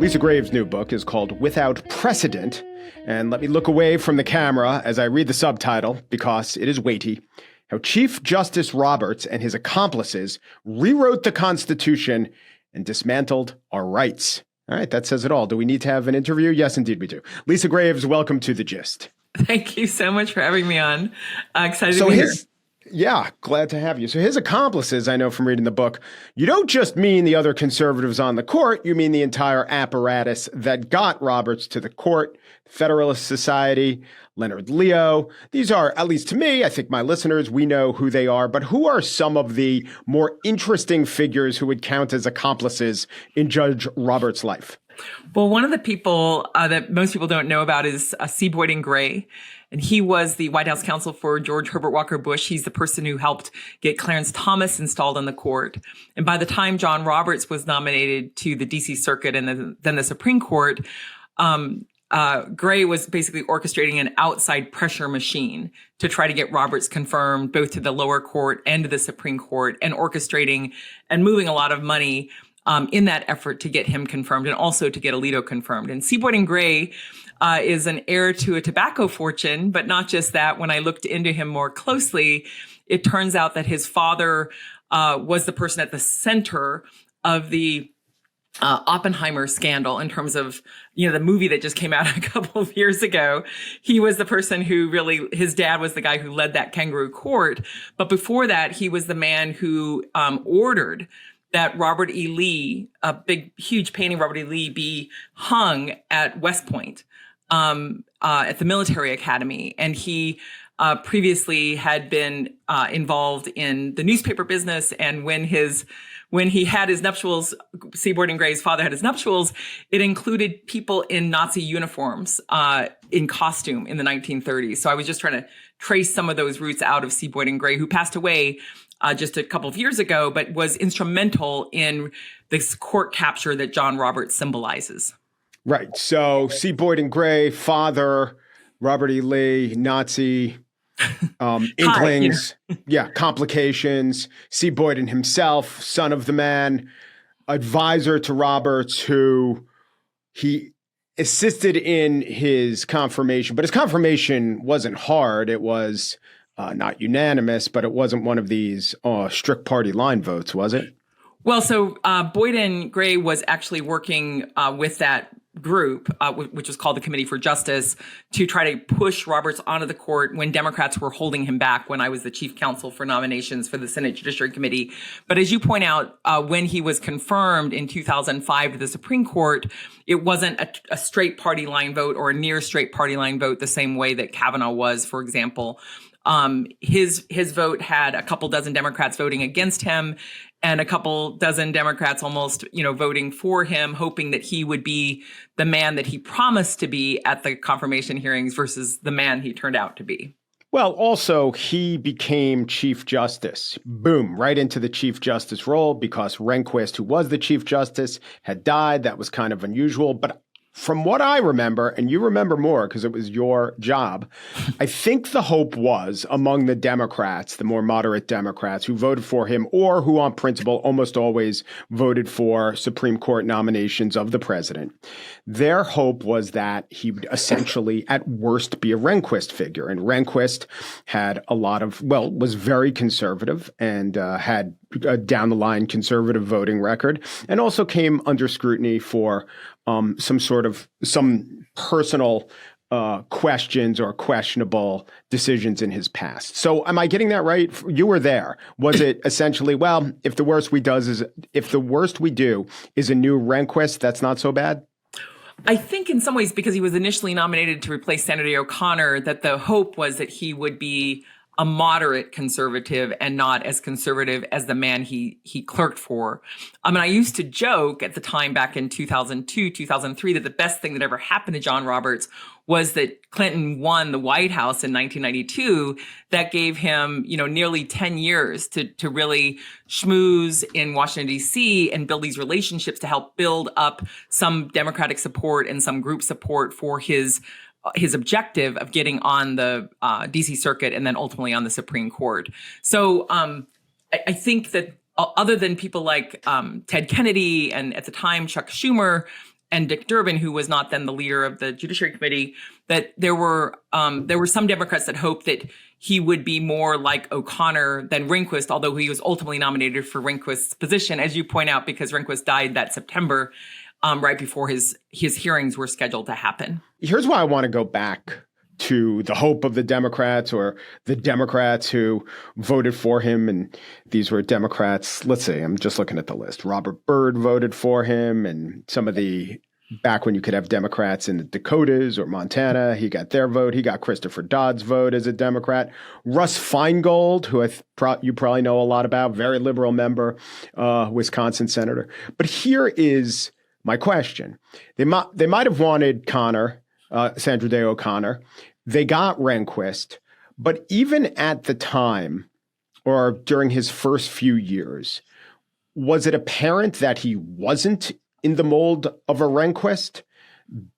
Lisa Graves' new book is called Without Precedent. And let me look away from the camera as I read the subtitle, because it is weighty. How Chief Justice Roberts and his accomplices rewrote the Constitution and dismantled our rights. All right, that says it all. Do we need to have an interview? Yes, indeed we do. Lisa Graves, welcome to The Gist. Thank you so much for having me on. Excited to be here. Yeah, glad to have you. So his accomplices, I know from reading the book, you don't just mean the other conservatives on the court, you mean the entire apparatus that got Roberts to the court, Federalist Society, Leonard Leo. These are, at least to me, I think my listeners, we know who they are, but who are some of the more interesting figures who would count as accomplices in Judge Roberts' life? Well, one of the people that most people don't know about is C.Boyden Gray. And he was the White House counsel for George Herbert Walker Bush. He's the person who helped get Clarence Thomas installed on the court. And by the time John Roberts was nominated to the D.C. Circuit and then the Supreme Court, Gray was basically orchestrating an outside pressure machine to try to get Roberts confirmed both to the lower court and to the Supreme Court, and orchestrating and moving a lot of money in that effort to get him confirmed and also to get Alito confirmed. And C.Boyden Gray is an heir to a tobacco fortune, but not just that. When I looked into him more closely, it turns out that his father was the person at the center of the Oppenheimer scandal in terms of, the movie that just came out a couple of years ago. He was the person who his dad was the guy who led that kangaroo court. But before that, he was the man who ordered that Robert E. Lee, a big, huge painting, Robert E. Lee, be hung at West Point at the military academy. And he previously had been involved in the newspaper business. And when he had his nuptials, C.Boyden Gray's father had his nuptials, it included people in Nazi uniforms in costume in the 1930s. So I was just trying to trace some of those roots out of C.Boyden Gray, who passed away just a couple of years ago, but was instrumental in this court capture that John Roberts symbolizes. Right. So C.Boyden Gray, father, Robert E. Lee, Nazi inklings, complications. C.Boyden himself, son of the man, advisor to Roberts, who he assisted in his confirmation. But his confirmation wasn't hard. It was not unanimous, but it wasn't one of these strict party line votes, was it? Well, so Boyden Gray was actually working with that group, which was called the Committee for Justice, to try to push Roberts onto the court when Democrats were holding him back when I was the chief counsel for nominations for the Senate Judiciary Committee. But as you point out, when he was confirmed in 2005 to the Supreme Court, it wasn't a straight party line vote or a near straight party line vote the same way that Kavanaugh was, for example. His vote had a couple dozen Democrats voting against him and a couple dozen Democrats almost, voting for him, hoping that he would be the man that he promised to be at the confirmation hearings versus the man he turned out to be. Well, also, he became Chief Justice. Boom, right into the Chief Justice role because Rehnquist, who was the Chief Justice, had died. That was kind of unusual. But from what I remember, and you remember more because it was your job, I think the hope was among the Democrats, the more moderate Democrats who voted for him or who on principle almost always voted for Supreme Court nominations of the president. Their hope was that he would essentially at worst be a Rehnquist figure. And Rehnquist had was very conservative and had a down the line conservative voting record, and also came under scrutiny for some personal questions or questionable decisions in his past. So am I getting that right? You were there. Was it essentially, well, if the worst we do is a new Rehnquist, that's not so bad? I think in some ways, because he was initially nominated to replace Senator O'Connor, that the hope was that he would be a moderate conservative and not as conservative as the man he clerked for. I used to joke at the time back in 2002, 2003, that the best thing that ever happened to John Roberts was that Clinton won the White House in 1992. That gave him, nearly 10 years to really schmooze in Washington, D.C. and build these relationships to help build up some Democratic support and some group support for his objective of getting on the D.C. Circuit and then ultimately on the Supreme Court. So I think that other than people like Ted Kennedy and at the time Chuck Schumer and Dick Durbin, who was not then the leader of the Judiciary Committee, that there were some Democrats that hoped that he would be more like O'Connor than Rehnquist, although he was ultimately nominated for Rehnquist's position, as you point out, because Rehnquist died that September, right before his hearings were scheduled to happen. Here's why I want to go back to the hope of the Democrats, or the Democrats who voted for him. And these were Democrats. Let's see, I'm just looking at the list. Robert Byrd voted for him, and some of the back when you could have Democrats in the Dakotas or Montana, he got their vote. He got Christopher Dodd's vote as a Democrat. Russ Feingold, who you probably know a lot about, very liberal member, Wisconsin senator. But here is my question. They might have wanted Connor, Sandra Day O'Connor. They got Rehnquist. But even at the time, or during his first few years, was it apparent that he wasn't in the mold of a Rehnquist?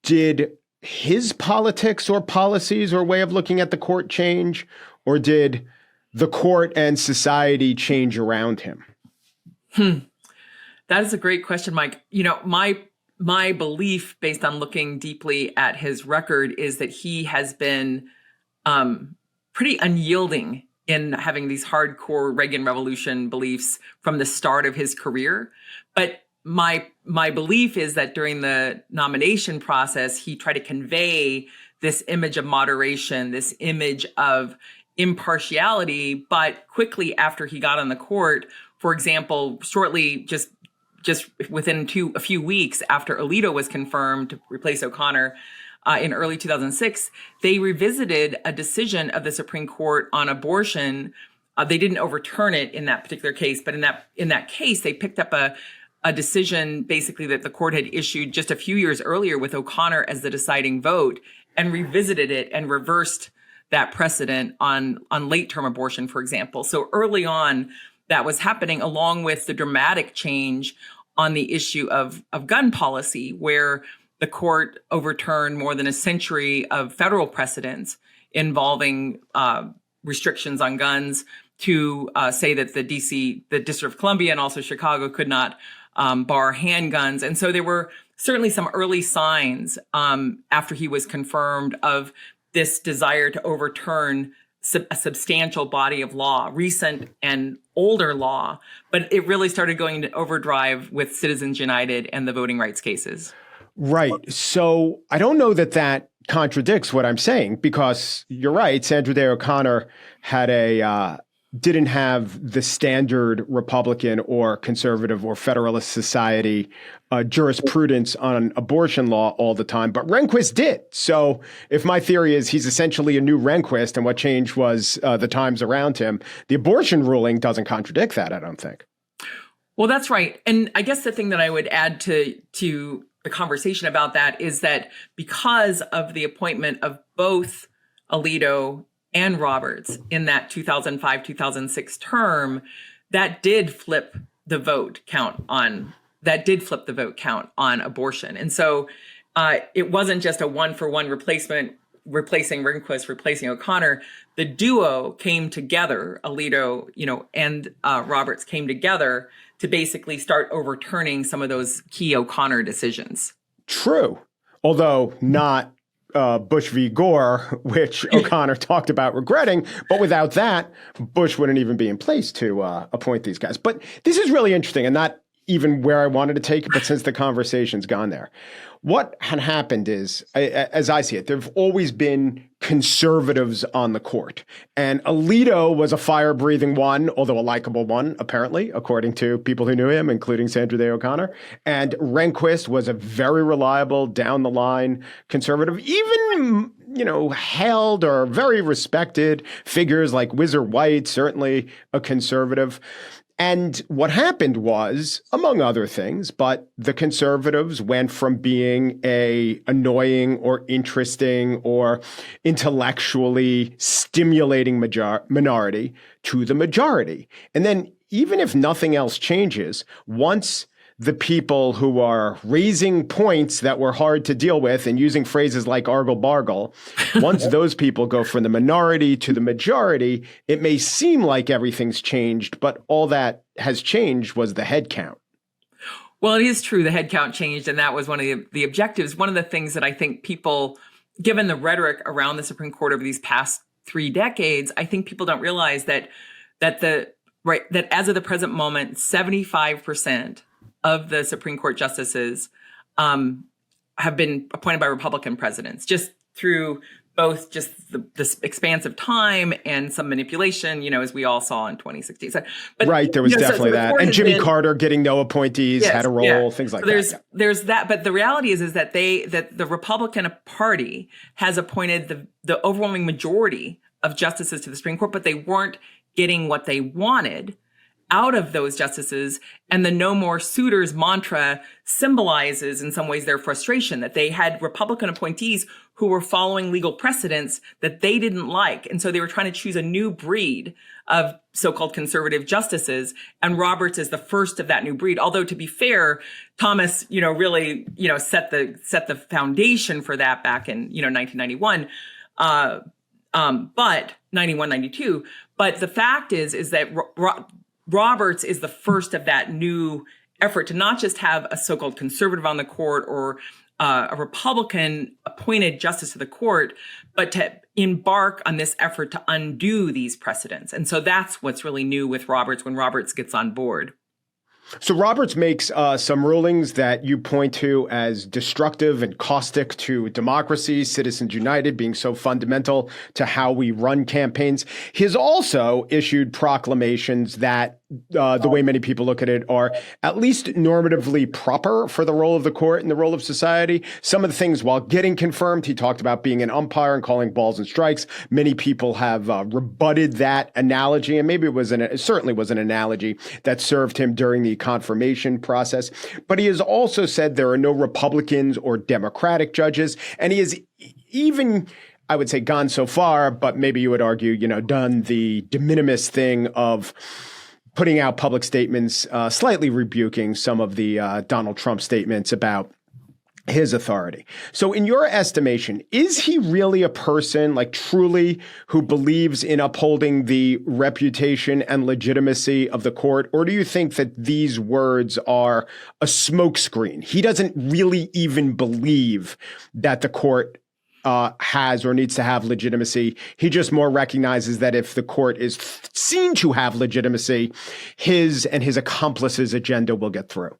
Did his politics or policies or way of looking at the court change? Or did the court and society change around him? That is a great question, Mike. You know, my belief, based on looking deeply at his record, is that he has been pretty unyielding in having these hardcore Reagan Revolution beliefs from the start of his career. But my belief is that during the nomination process, he tried to convey this image of moderation, this image of impartiality. But quickly after he got on the court, for example, shortly just within a few weeks after Alito was confirmed to replace O'Connor in early 2006, they revisited a decision of the Supreme Court on abortion. They didn't overturn it in that particular case, but in that case, they picked up a decision basically that the court had issued just a few years earlier with O'Connor as the deciding vote, and revisited it and reversed that precedent on late-term abortion, for example. So early on, that was happening, along with the dramatic change on the issue of gun policy, where the court overturned more than a century of federal precedents involving restrictions on guns to say that the District of Columbia and also Chicago could not bar handguns. And so there were certainly some early signs after he was confirmed of this desire to overturn a substantial body of law, recent and older law, but it really started going into overdrive with Citizens United and the voting rights cases. Right. So I don't know that contradicts what I'm saying, because you're right. Sandra Day O'Connor didn't have the standard Republican or conservative or Federalist Society jurisprudence on abortion law all the time, but Rehnquist did. So if my theory is he's essentially a new Rehnquist and what changed was the times around him, the abortion ruling doesn't contradict that, I don't think. Well, that's right. And I guess the thing that I would add to the conversation about that is that because of the appointment of both Alito and Roberts in that 2005-2006 term, that did flip the vote count on abortion. And so it wasn't just a one-for-one replacement, replacing Rehnquist, replacing O'Connor. The duo came together, Alito, and Roberts came together to basically start overturning some of those key O'Connor decisions. True, although not Bush v. Gore, which O'Connor talked about regretting. But without that, Bush wouldn't even be in place to appoint these guys. But this is really interesting, and not even where I wanted to take it, but since the conversation's gone there. What had happened is, as I see it, there have always been conservatives on the court. And Alito was a fire-breathing one, although a likable one, apparently, according to people who knew him, including Sandra Day O'Connor. And Rehnquist was a very reliable, down-the-line conservative, even, hailed or very respected figures like Whizzer White, certainly a conservative. And what happened was, among other things, but the conservatives went from being a annoying or interesting or intellectually stimulating minority to the majority. And then even if nothing else changes, once the people who are raising points that were hard to deal with and using phrases like argle bargle, once those people go from the minority to the majority, it may seem like everything's changed, but all that has changed was the head count. Well, it is true. The head count changed, and that was one of the objectives. One of the things that I think people, given the rhetoric around the Supreme Court over these past 3 decades, I think people don't realize that as of the present moment, 75% of the Supreme Court justices have been appointed by Republican presidents, just through both just the expanse of time and some manipulation, as we all saw in 2016. So, but, right, there was definitely that. And Jimmy Carter getting no appointees, had a role, things like that. There's that. But the reality is that the Republican Party has appointed the overwhelming majority of justices to the Supreme Court, but they weren't getting what they wanted out of those justices. And the no more suitors mantra symbolizes in some ways their frustration that they had Republican appointees who were following legal precedents that they didn't like. And so they were trying to choose a new breed of so-called conservative justices. And Roberts is the first of that new breed. Although to be fair, Thomas, really, set the foundation for that back in, 1991. But 91, 92. But the fact is that Roberts is the first of that new effort to not just have a so-called conservative on the court or a Republican appointed justice to the court, but to embark on this effort to undo these precedents. And so that's what's really new with Roberts when Roberts gets on board. So Roberts makes some rulings that you point to as destructive and caustic to democracy, Citizens United being so fundamental to how we run campaigns. He has also issued proclamations that the way many people look at it are at least normatively proper for the role of the court and the role of society. Some of the things, while getting confirmed, he talked about being an umpire and calling balls and strikes. Many people have rebutted that analogy, and maybe it certainly was an analogy that served him during the confirmation process. But he has also said there are no Republicans or Democratic judges, and he has even, I would say, gone so far, but maybe you would argue, done the de minimis thing of putting out public statements, slightly rebuking some of the Donald Trump statements about his authority. So in your estimation, is he really a person, truly, who believes in upholding the reputation and legitimacy of the court? Or do you think that these words are a smokescreen? He doesn't really even believe that the court has or needs to have legitimacy. He just more recognizes that if the court is seen to have legitimacy, his and his accomplices' agenda will get through.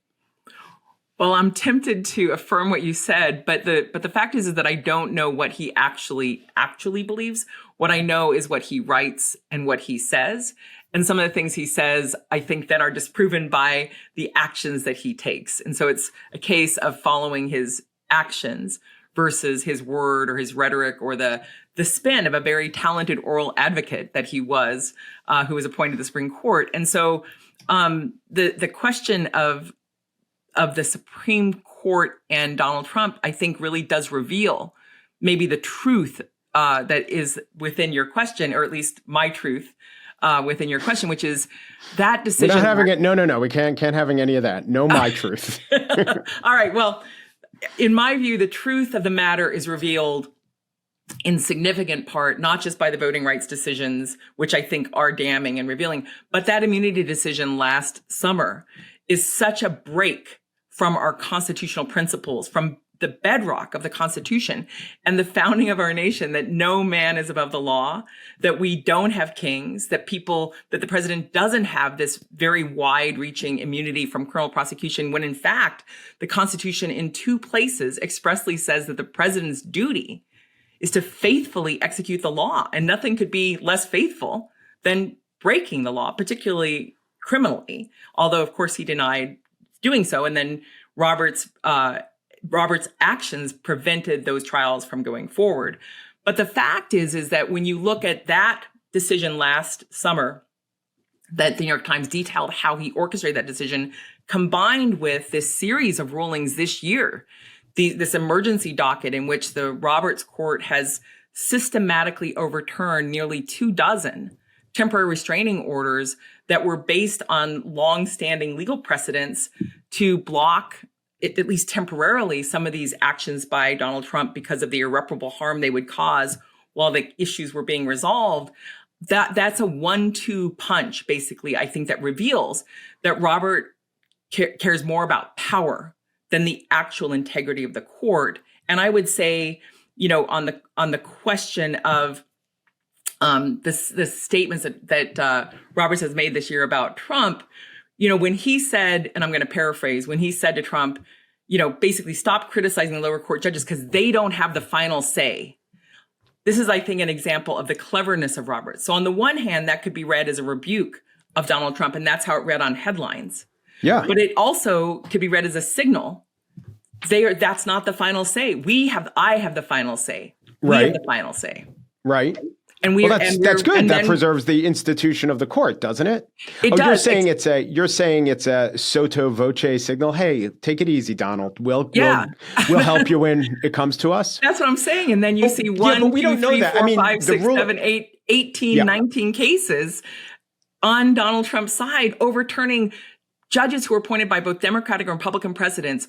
Well, I'm tempted to affirm what you said, but the fact is that I don't know what he actually believes. What I know is what he writes and what he says. And some of the things he says, I think, then are disproven by the actions that he takes. And so it's a case of following his actions versus his word or his rhetoric or the spin of a very talented oral advocate that he was, who was appointed to the Supreme Court. And so the question of the Supreme Court and Donald Trump, I think, really does reveal maybe the truth that is within your question, or at least my truth within your question, which is that decision. We're not having it. No. We can't having any of that. No, my truth. All right. Well, in my view, the truth of the matter is revealed in significant part, not just by the voting rights decisions, which I think are damning and revealing, but that immunity decision last summer is such a break from our constitutional principles, from the bedrock of the Constitution and the founding of our nation, that no man is above the law, that we don't have kings, that the president doesn't have this very wide-reaching immunity from criminal prosecution, when in fact, the Constitution in 2 places expressly says that the president's duty is to faithfully execute the law. And nothing could be less faithful than breaking the law, particularly criminally, although of course he denied doing so. And then Roberts' actions prevented those trials from going forward. But the fact is that when you look at that decision last summer, that the New York Times detailed how he orchestrated that decision, combined with this series of rulings this year, this emergency docket in which the Roberts court has systematically overturned nearly 24 temporary restraining orders that were based on longstanding legal precedents to block, at least temporarily, some of these actions by Donald Trump because of the irreparable harm they would cause while the issues were being resolved. that's a 1-2 punch, basically, I think, that reveals that Robert cares more about power than the actual integrity of the court. And I would say, on the question of the statements that Roberts has made this year about Trump, when he said, and I'm going to paraphrase, when he said to Trump, basically stop criticizing the lower court judges because they don't have the final say. This is, I think, an example of the cleverness of Roberts. So on the one hand, that could be read as a rebuke of Donald Trump, and that's how it read on headlines. Yeah. But it also could be read as a signal. That's not the final say. I have the final say. We have the final say. Right. And that's good. That preserves the institution of the court, doesn't it? It does. You're saying it's a sotto voce signal. Hey, take it easy, Donald. We'll help you when it comes to us. That's what I'm saying. And then you see 1, 2, 3, 4, 5, 6, 7, 8, 18, 19 cases on Donald Trump's side, overturning judges who were appointed by both Democratic and Republican presidents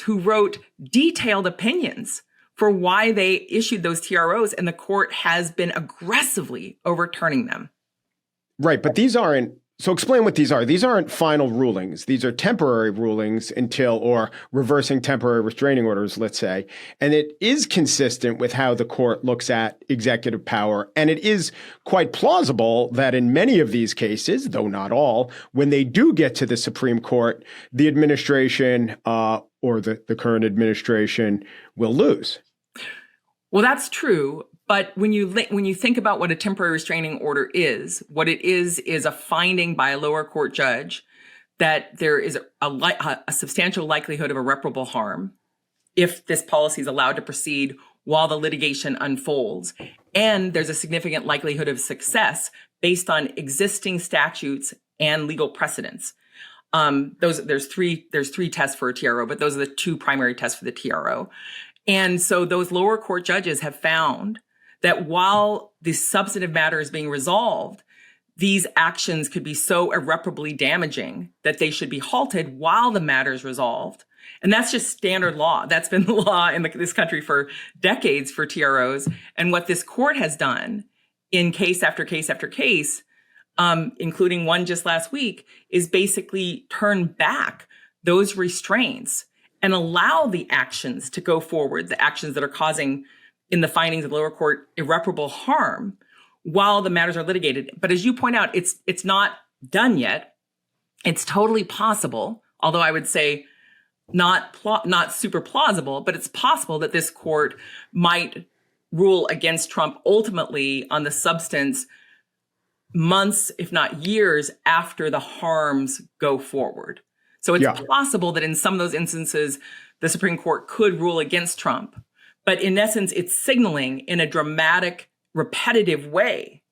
who wrote detailed opinions for why they issued those TROs, and the court has been aggressively overturning them. Right, but these aren't, so explain what these are. These aren't final rulings. These are temporary rulings or reversing temporary restraining orders, let's say. And it is consistent with how the court looks at executive power. And it is quite plausible that in many of these cases, though not all, when they do get to the Supreme Court, the administration or the current administration will lose. Well, that's true. But when you think about what a temporary restraining order is, what it is a finding by a lower court judge that there is a substantial likelihood of irreparable harm if this policy is allowed to proceed while the litigation unfolds. And there's a significant likelihood of success based on existing statutes and legal precedents. There's three tests for a TRO, but those are the two primary tests for the TRO. And so those lower court judges have found that while the substantive matter is being resolved, these actions could be so irreparably damaging that they should be halted while the matter is resolved. And that's just standard law. That's been the law in this country for decades for TROs. And what this court has done in case after case after case, including one just last week, is basically turn back those restraints and allow the actions to go forward, the actions that are causing, in the findings of the lower court, irreparable harm while the matters are litigated. But as you point out, it's not done yet. It's totally possible, although I would say not super plausible, but it's possible that this court might rule against Trump ultimately on the substance months, if not years, after the harms go forward. So it's possible that in some of those instances, the Supreme Court could rule against Trump. But in essence, it's signaling in a dramatic, repetitive way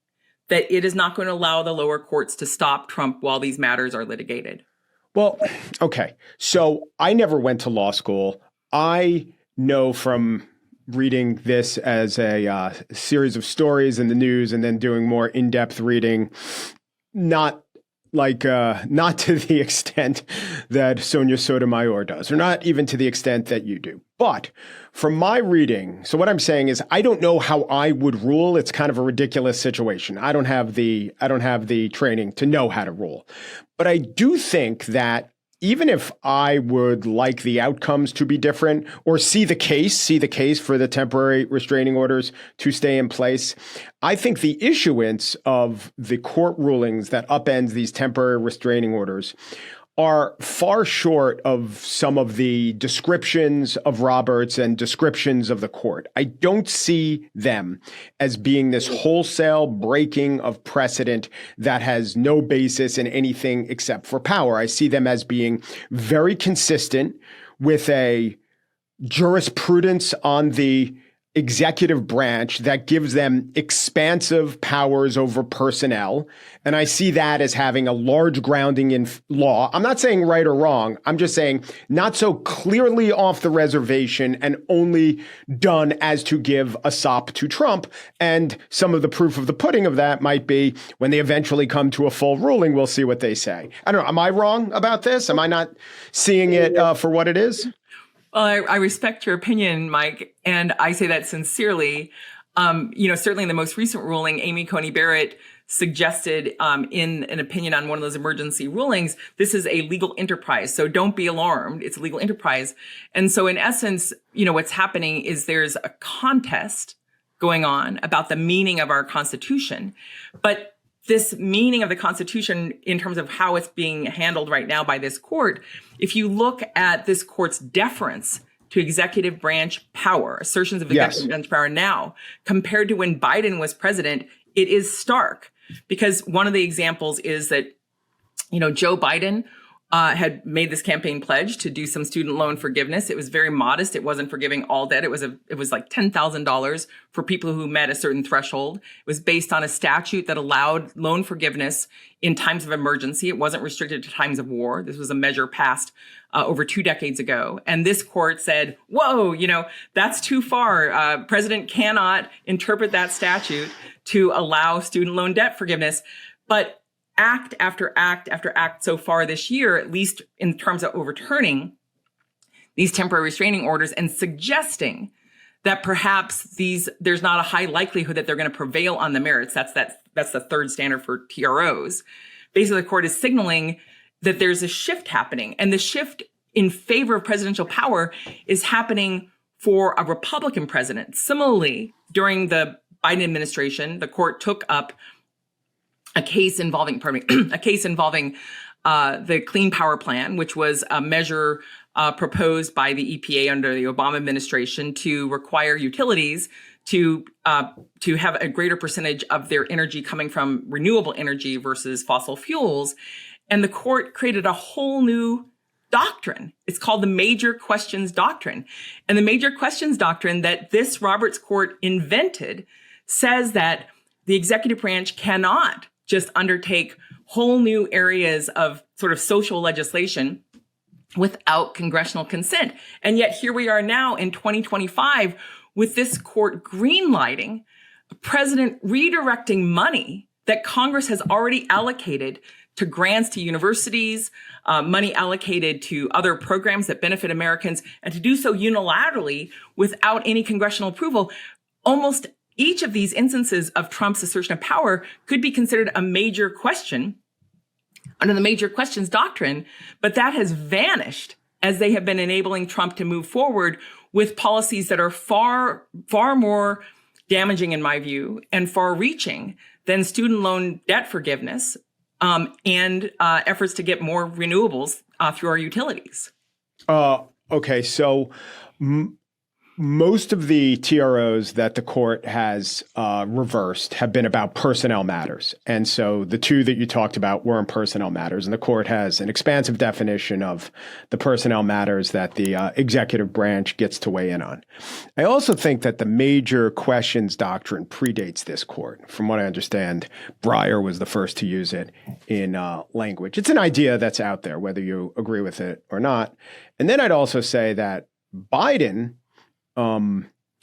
that it is not going to allow the lower courts to stop Trump while these matters are litigated. Well, okay. So I never went to law school. I know from reading this as a series of stories in the news and then doing more in-depth reading, not to the extent that Sonia Sotomayor does, or not even to the extent that you do. But from my reading, so what I'm saying is I don't know how I would rule. It's kind of a ridiculous situation. I don't have the training to know how to rule. But I do think that even if I would like the outcomes to be different or see the case for the temporary restraining orders to stay in place, I think the issuance of the court rulings that upends these temporary restraining orders are far short of some of the descriptions of Roberts and descriptions of the court. I don't see them as being this wholesale breaking of precedent that has no basis in anything except for power. I see them as being very consistent with a jurisprudence on the executive branch that gives them expansive powers over personnel. And I see that as having a large grounding in law. I'm not saying right or wrong. I'm just saying not so clearly off the reservation and only done as to give a sop to Trump. And some of the proof of the pudding of that might be when they eventually come to a full ruling, we'll see what they say. I don't know. Am I wrong about this? Am I not seeing it for what it is? Well, I respect your opinion, Mike, and I say that sincerely. Certainly in the most recent ruling, Amy Coney Barrett suggested in an opinion on one of those emergency rulings, this is a legal enterprise. So don't be alarmed. It's a legal enterprise. And so in essence, what's happening is there's a contest going on about the meaning of our Constitution. But this meaning of the Constitution in terms of how it's being handled right now by this court, if you look at this court's deference to executive branch power, assertions of executive branch power now, compared to when Biden was president, it is stark. Because one of the examples is that, Joe Biden had made this campaign pledge to do some student loan forgiveness. It was very modest. It wasn't forgiving all debt. It was like $10,000 for people who met a certain threshold. It was based on a statute that allowed loan forgiveness in times of emergency. It wasn't restricted to times of war. This was a measure passed over 2 decades ago. And this court said, whoa, that's too far. President cannot interpret that statute to allow student loan debt forgiveness. But act after act after act so far this year, at least in terms of overturning these temporary restraining orders and suggesting that perhaps there's not a high likelihood that they're going to prevail on the merits. That's the third standard for TROs. Basically, the court is signaling that there's a shift happening, and the shift in favor of presidential power is happening for a Republican president. Similarly, during the Biden administration, the court took up a case involving the Clean Power Plan, which was a measure proposed by the EPA under the Obama administration to require utilities to have a greater percentage of their energy coming from renewable energy versus fossil fuels. And the court created a whole new doctrine. It's called the Major Questions Doctrine. And the Major Questions Doctrine that this Roberts Court invented says that the executive branch cannot just undertake whole new areas of sort of social legislation without congressional consent. And yet here we are now in 2025 with this court greenlighting a president redirecting money that Congress has already allocated to grants to universities, money allocated to other programs that benefit Americans, and to do so unilaterally without any congressional approval. Almost each of these instances of Trump's assertion of power could be considered a major question under the Major Questions Doctrine, but that has vanished as they have been enabling Trump to move forward with policies that are far, far more damaging, in my view, and far-reaching than student loan debt forgiveness and efforts to get more renewables through our utilities. Okay, so most of the TROs that the court has reversed have been about personnel matters. And so the two that you talked about weren't personnel matters. And the court has an expansive definition of the personnel matters that the executive branch gets to weigh in on. I also think that the Major Questions Doctrine predates this court. From what I understand, Breyer was the first to use it in language. It's an idea that's out there, whether you agree with it or not. And then I'd also say that Biden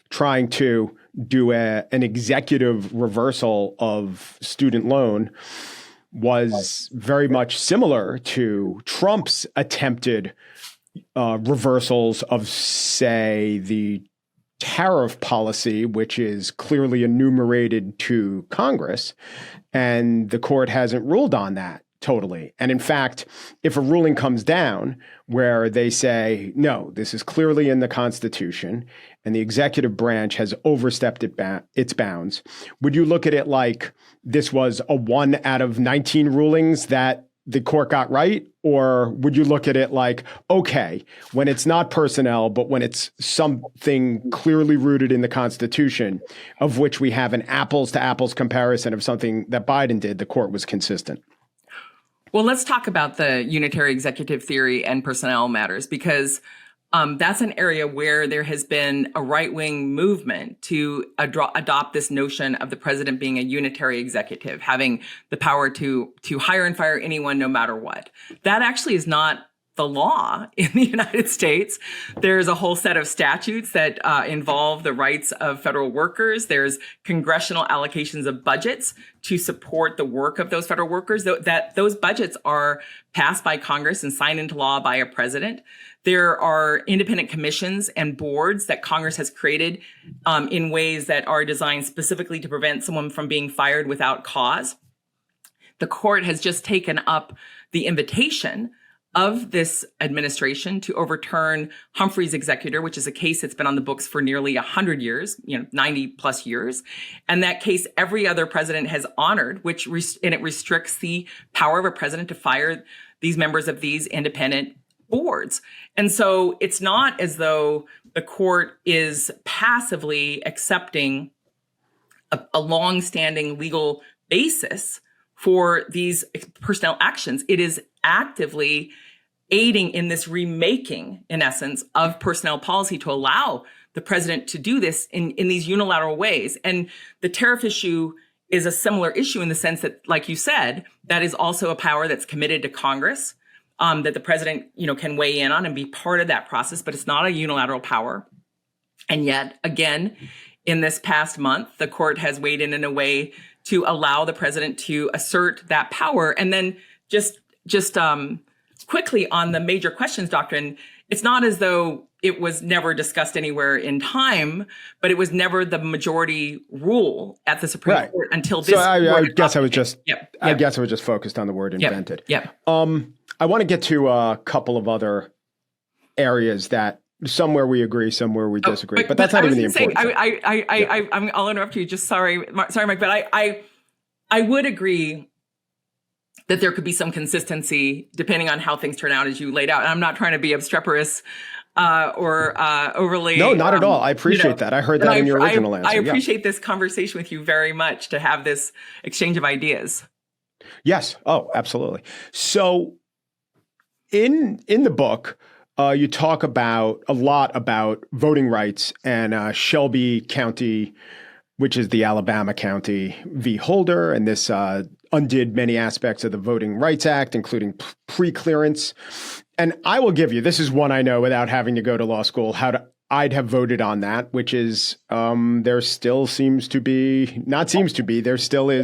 trying to do an executive reversal of student loan was very much similar to Trump's attempted reversals of, say, the tariff policy, which is clearly enumerated to Congress, and the court hasn't ruled on that totally. And in fact, if a ruling comes down where they say, no, this is clearly in the Constitution and the executive branch has overstepped its bounds, would you look at it like this was a 1 out of 19 rulings that the court got right? Or would you look at it like, okay, when it's not personnel, but when it's something clearly rooted in the Constitution, of which we have an apples to apples comparison of something that Biden did, the court was consistent? Well, let's talk about the unitary executive theory and personnel matters, because that's an area where there has been a right-wing movement to adopt this notion of the president being a unitary executive, having the power to hire and fire anyone no matter what. That actually is not the law in the United States. There's a whole set of statutes that involve the rights of federal workers. There's congressional allocations of budgets to support the work of those federal workers. Those budgets are passed by Congress and signed into law by a president. There are independent commissions and boards that Congress has created in ways that are designed specifically to prevent someone from being fired without cause. The court has just taken up the invitation of this administration to overturn Humphrey's executor, which is a case that's been on the books for nearly 100 years, 90 plus years. And that case, every other president has honored, and it restricts the power of a president to fire these members of these independent boards. And so it's not as though the court is passively accepting a long-standing legal basis for these personnel actions. It is actively aiding in this remaking, in essence, of personnel policy to allow the president to do this in these unilateral ways. And the tariff issue is a similar issue in the sense that, like you said, that is also a power that's committed to Congress, that the president, can weigh in on and be part of that process, but it's not a unilateral power. And yet, again, in this past month, the court has weighed in a way to allow the president to assert that power. And then just quickly on the major questions doctrine, it's not as though it was never discussed anywhere in time, but it was never the majority rule at the Supreme Court until this. So I guess I was just focused on the word invented. I want to get to a couple of other areas that somewhere we agree, somewhere we disagree, but that's not even the important thing. I'll interrupt you. Just sorry, Mike, but I would agree that there could be some consistency depending on how things turn out as you laid out. And I'm not trying to be obstreperous or overly. No, not at all. I appreciate that. I heard that in your original answer. I appreciate this conversation with you very much, to have this exchange of ideas. Yes. Oh, absolutely. So in the book, you talk a lot about voting rights and Shelby County, which is the Alabama county v. Holder, and this undid many aspects of the Voting Rights Act, including preclearance. And I will give you, this is one I know without having to go to law school, I'd have voted on that, which is there still is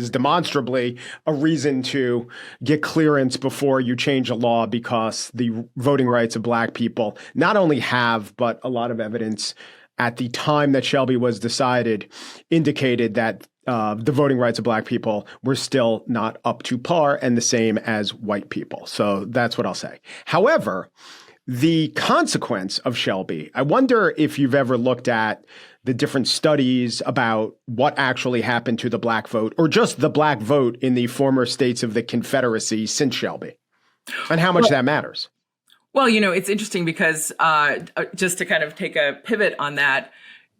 demonstrably a reason to get clearance before you change a law, because the voting rights of Black people not only have, but a lot of evidence at the time that Shelby was decided indicated that the voting rights of Black people were still not up to par, and the same as white people. So that's what I'll say. However, the consequence of Shelby, I wonder if you've ever looked at the different studies about what actually happened to the Black vote, or just the Black vote in the former states of the Confederacy since Shelby, and how much that matters. Well, it's interesting because just to kind of take a pivot on that,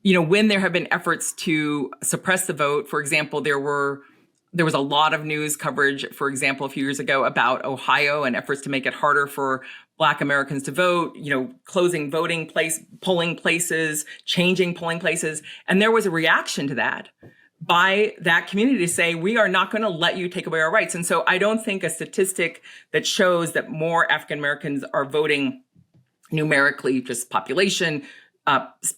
when there have been efforts to suppress the vote, for example, there was a lot of news coverage, for example, a few years ago about Ohio and efforts to make it harder for Black Americans to vote, closing polling places, changing polling places. And there was a reaction to that by that community to say, we are not going to let you take away our rights. And so I don't think a statistic that shows that more African Americans are voting numerically, just population,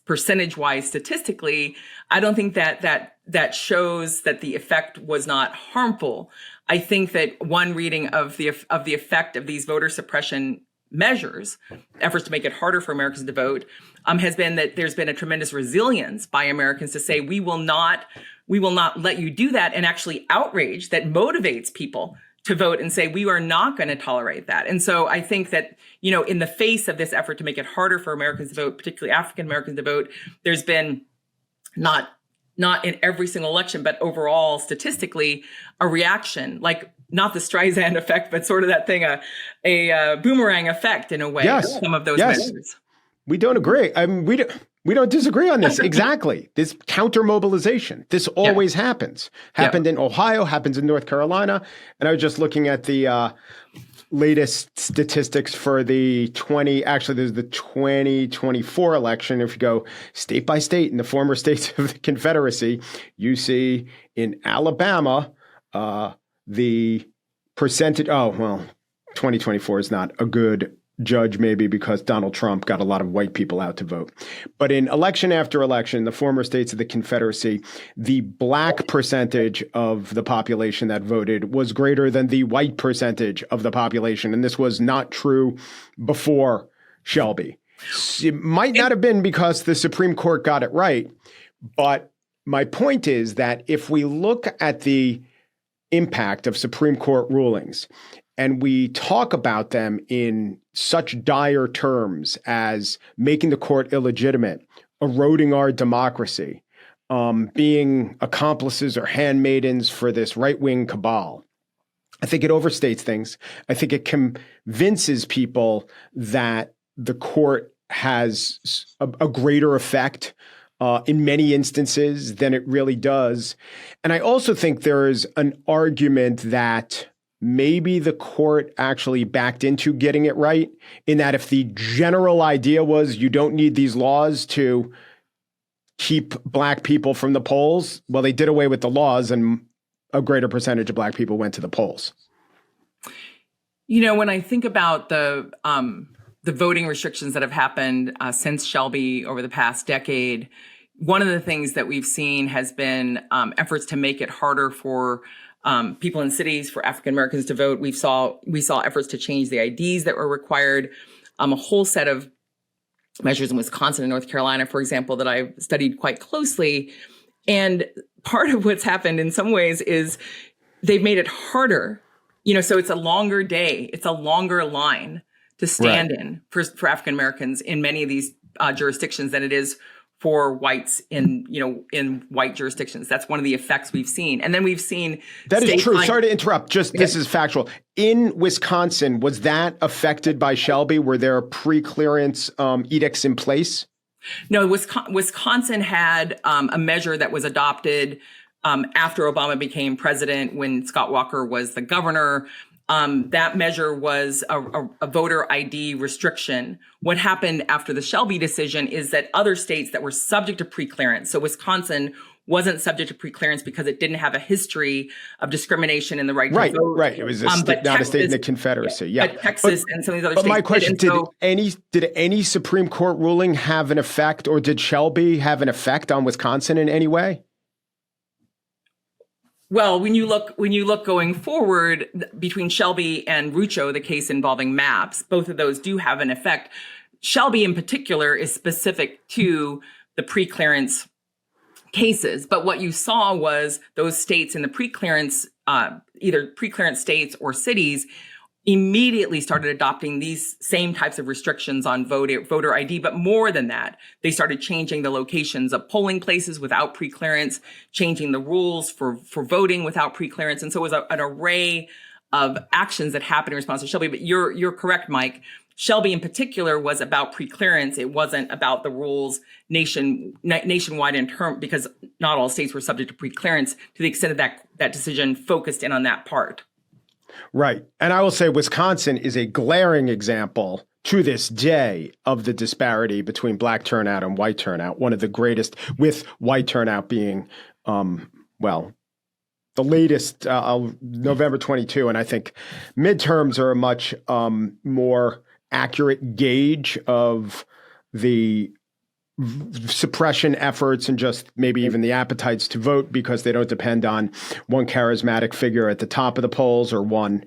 percentage-wise, statistically, I don't think that shows that the effect was not harmful. I think that one reading of the effect of these voter suppression measures, efforts to make it harder for Americans to vote, has been that there's been a tremendous resilience by Americans to say, we will not let you do that, and actually outrage that motivates people to vote and say, we are not going to tolerate that. And so I think that, in the face of this effort to make it harder for Americans to vote, particularly African Americans to vote, there's been not in every single election, but overall statistically, a reaction, like not the Streisand effect, but sort of that thing, a boomerang effect in a way. Yes. Some of those measures. We don't agree. We don't disagree on this. Exactly. This counter mobilization. This always happens. Happened in Ohio, happens in North Carolina. And I was just looking at the latest statistics for there's the 2024 election. If you go state by state in the former states of the Confederacy, you see in Alabama, the percentage, 2024 is not a good judge maybe because Donald Trump got a lot of white people out to vote. But in election after election, the former states of the Confederacy, the black percentage of the population that voted was greater than the white percentage of the population. And this was not true before Shelby. It might not have been because the Supreme Court got it right. But my point is that if we look at the impact of Supreme Court rulings and we talk about them in such dire terms as making the court illegitimate, eroding our democracy, being accomplices or handmaidens for this right-wing cabal, I think it overstates things. I think it convinces people that the court has a greater effect in many instances than it really does. And I also think there is an argument that maybe the court actually backed into getting it right, in that if the general idea was you don't need these laws to keep black people from the polls, well, they did away with the laws and a greater percentage of black people went to the polls. You know, when I think about the voting restrictions that have happened since Shelby over the past decade, one of the things that we've seen has been efforts to make it harder for people in cities, for African Americans to vote. We saw efforts to change the IDs that were required, a whole set of measures in Wisconsin and North Carolina, for example, that I've studied quite closely. And part of what's happened in some ways is they've made it harder. You know, so it's a longer day, it's a longer line to stand in for African Americans in many of these jurisdictions than it is for whites in white jurisdictions. That's one of the effects we've seen. And then we've seen that is true. Sorry to interrupt. This is factual. In Wisconsin, was that affected by Shelby? Were there preclearance edicts in place? No, Wisconsin had a measure that was adopted after Obama became president, when Scott Walker was the governor. That measure was a voter ID restriction. What happened after the Shelby decision is that other states that were subject to preclearance, so Wisconsin wasn't subject to preclearance because it didn't have a history of discrimination in the right to vote. Right. It was not a state in the Confederacy. Yeah. But Texas and some of these other states. But my question, did any Supreme Court ruling have an effect, or did Shelby have an effect on Wisconsin in any way? Well, when you look going forward between Shelby and Rucho, the case involving maps, both of those do have an effect. Shelby in particular is specific to the preclearance cases. But what you saw was those states in the preclearance, either preclearance states or cities, immediately started adopting these same types of restrictions on voter ID. But more than that, they started changing the locations of polling places without preclearance, changing the rules for voting without preclearance. And so it was an array of actions that happened in response to Shelby. But you're correct, Mike. Shelby in particular was about preclearance. It wasn't about the rules nationwide in term, because not all states were subject to preclearance, to the extent that that decision focused in on that part. Right. And I will say Wisconsin is a glaring example to this day of the disparity between black turnout and white turnout. One of the greatest, with white turnout being, the latest, November 22. And I think midterms are a much more accurate gauge of the suppression efforts and just maybe even the appetites to vote, because they don't depend on one charismatic figure at the top of the polls or one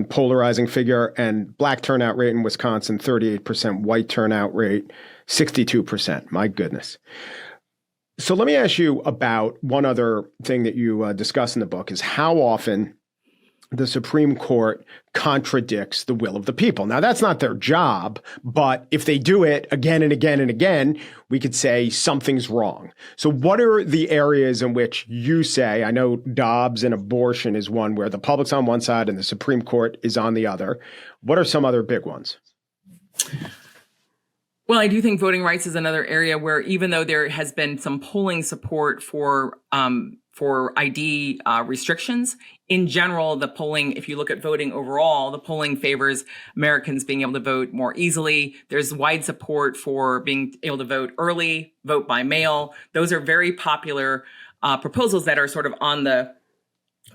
polarizing figure. And black turnout rate in Wisconsin, 38%, white turnout rate, 62%. My goodness. So let me ask you about one other thing that you discuss in the book, is how often the Supreme Court contradicts the will of the people. Now, that's not their job, but if they do it again and again and again, we could say something's wrong. So what are the areas in which you say, I know Dobbs and abortion is one where the public's on one side and the Supreme Court is on the other. What are some other big ones? Well, I do think voting rights is another area where, even though there has been some polling support for ID restrictions, in general, the polling, if you look at voting overall, the polling favors Americans being able to vote more easily. There's wide support for being able to vote early, vote by mail. Those are very popular proposals that are sort of on the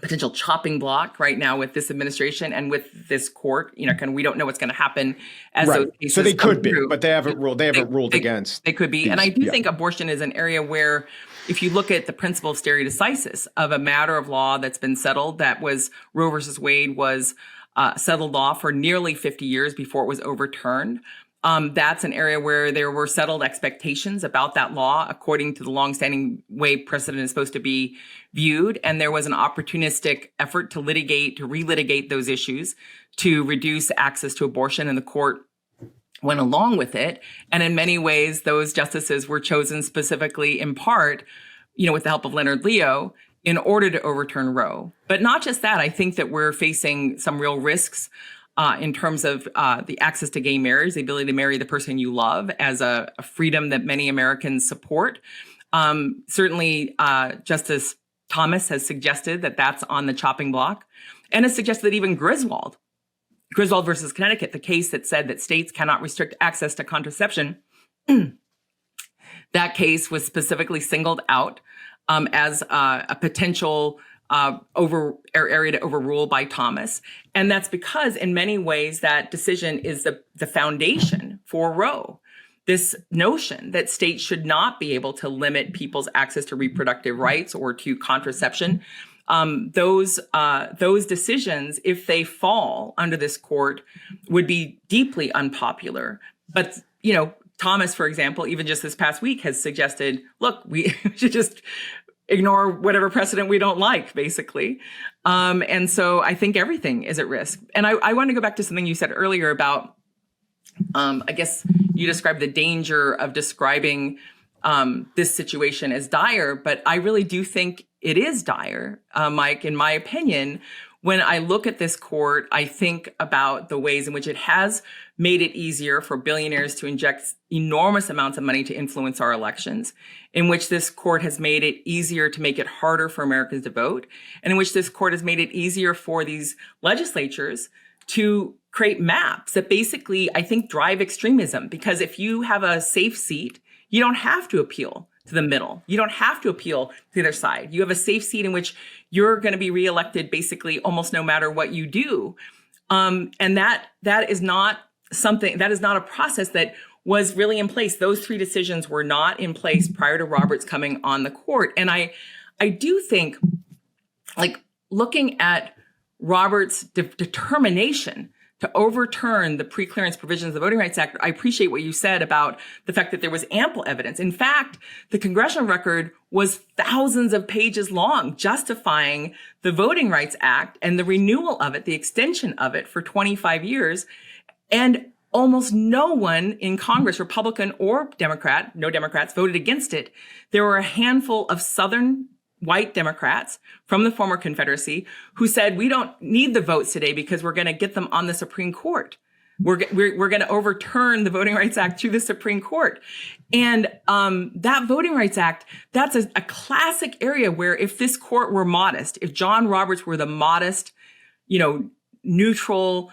potential chopping block right now with this administration and with this court. We don't know what's going to happen as those cases So they could be, through. but they haven't ruled. They haven't ruled against. They could be, these, and I do think abortion is an area where, if you look at the principle of stare decisis of a matter of law that's been settled, that was Roe versus Wade was settled law for nearly 50 years before it was overturned. That's an area where there were settled expectations about that law according to the longstanding way precedent is supposed to be viewed. And there was an opportunistic effort to relitigate those issues to reduce access to abortion, and the court went along with it. And in many ways, those justices were chosen specifically in part, with the help of Leonard Leo in order to overturn Roe. But not just that, I think that we're facing some real risks in terms of the access to gay marriage, the ability to marry the person you love as a freedom that many Americans support. Certainly, Justice Thomas has suggested that that's on the chopping block, and has suggested that even Griswold versus Connecticut, the case that said that states cannot restrict access to contraception, that case was specifically singled out as a potential area to overrule by Thomas. And that's because in many ways that decision is the foundation for Roe. This notion that states should not be able to limit people's access to reproductive rights or to contraception. Those decisions, if they fall under this court, would be deeply unpopular. But, Thomas, for example, even just this past week has suggested, look, we should just ignore whatever precedent we don't like, basically. And so I think everything is at risk. And I want to go back to something you said earlier about, I guess you described the danger of describing this situation as dire, but I really do think it is dire, Mike, in my opinion. When I look at this court, I think about the ways in which it has made it easier for billionaires to inject enormous amounts of money to influence our elections, in which this court has made it easier to make it harder for Americans to vote, and in which this court has made it easier for these legislatures to create maps that basically, I think, drive extremism. Because if you have a safe seat, you don't have to appeal to the middle. You don't have to appeal to the other side. You have a safe seat in which you're going to be reelected basically almost no matter what you do. And that is not a process that was really in place. Those three decisions were not in place prior to Roberts coming on the court. And I do think, looking at Roberts' determination to overturn the preclearance provisions of the Voting Rights Act, I appreciate what you said about the fact that there was ample evidence. In fact, the congressional record was thousands of pages long, justifying the Voting Rights Act and the renewal of it, the extension of it for 25 years. And almost no one in Congress, Republican or Democrat, no Democrats, voted against it. There were a handful of Southern white Democrats from the former Confederacy who said, we don't need the votes today because we're going to get them on the Supreme Court. We're going to overturn the Voting Rights Act to the Supreme Court. And that Voting Rights Act, that's a classic area where if this court were modest, if John Roberts were the modest, neutral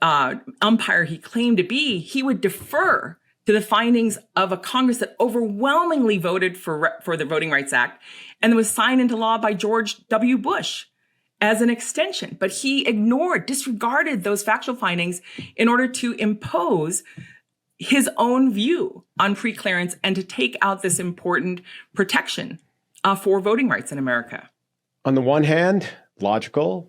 umpire he claimed to be, he would defer to the findings of a Congress that overwhelmingly voted for the Voting Rights Act and was signed into law by George W. Bush as an extension. But he disregarded those factual findings in order to impose his own view on preclearance and to take out this important protection for voting rights in America. On the one hand, logical,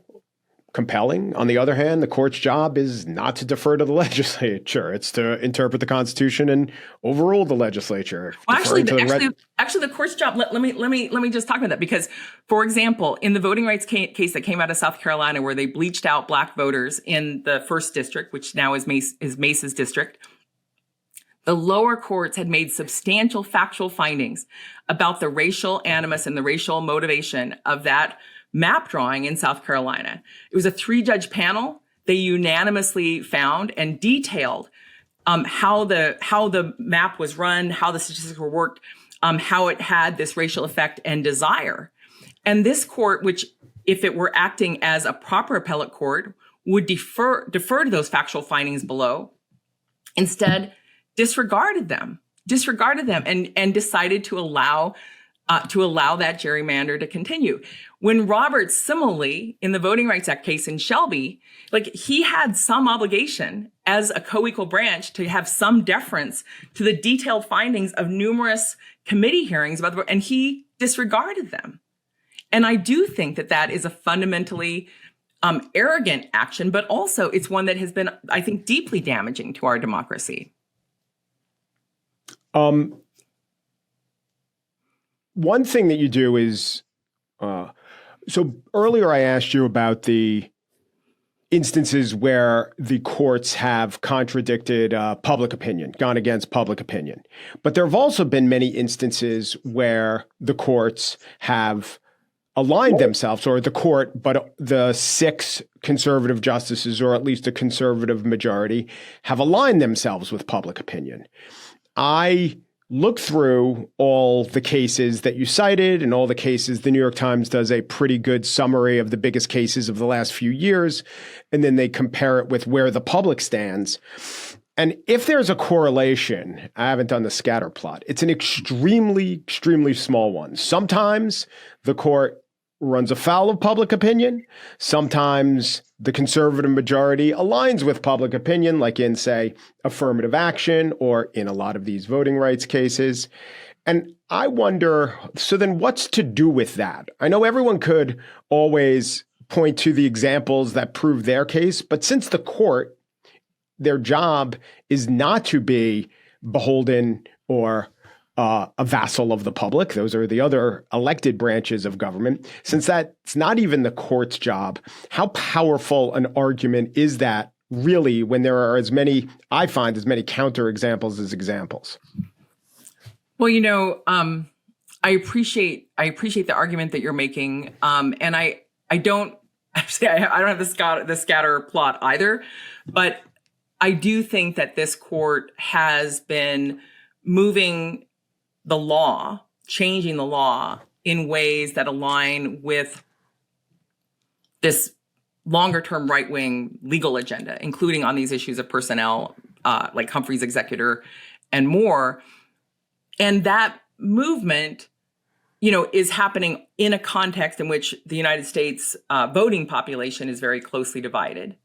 compelling. On the other hand, the court's job is not to defer to the legislature. It's to interpret the Constitution and overrule the legislature. Well, actually, the court's job. Let me just talk about that, because, for example, in the voting rights case that came out of South Carolina, where they bleached out black voters in the first district, which now is Mace's district, the lower courts had made substantial factual findings about the racial animus and the racial motivation of that map drawing in South Carolina. It was a 3-judge panel. They unanimously found and detailed how the map was run, how the statistics were worked, how it had this racial effect and desire. And this court, which if it were acting as a proper appellate court, would defer to those factual findings below, instead disregarded them and decided to allow to allow that gerrymander to continue. When Roberts, similarly, in the Voting Rights Act case in Shelby, he had some obligation as a co-equal branch to have some deference to the detailed findings of numerous committee hearings about and he disregarded them. And I do think that that is a fundamentally arrogant action, but also it's one that has been, I think, deeply damaging to our democracy. One thing that you do is, so earlier I asked you about the instances where the courts have contradicted public opinion, gone against public opinion. But there have also been many instances where the courts have aligned themselves, or the court, but the 6 conservative justices, or at least a conservative majority, have aligned themselves with public opinion. I look through all the cases that you cited and all the cases. The New York Times does a pretty good summary of the biggest cases of the last few years, and then they compare it with where the public stands. And if there's a correlation, I haven't done the scatter plot, it's an extremely, extremely small one. Sometimes the court runs afoul of public opinion. Sometimes the conservative majority aligns with public opinion, like in, say, affirmative action or in a lot of these voting rights cases. And I wonder, so then what's to do with that? I know everyone could always point to the examples that prove their case, but since the court, their job is not to be beholden or a vassal of the public. Those are the other elected branches of government. Since that's not even the court's job, how powerful an argument is that really when there are I find as many counter examples as examples? Well, I appreciate the argument that you're making. And I don't have the scatter plot either, but I do think that this court has been moving the law, changing the law in ways that align with this longer-term right-wing legal agenda, including on these issues of personnel, like Humphrey's executor and more. And that movement, is happening in a context in which the United States voting population is very closely divided.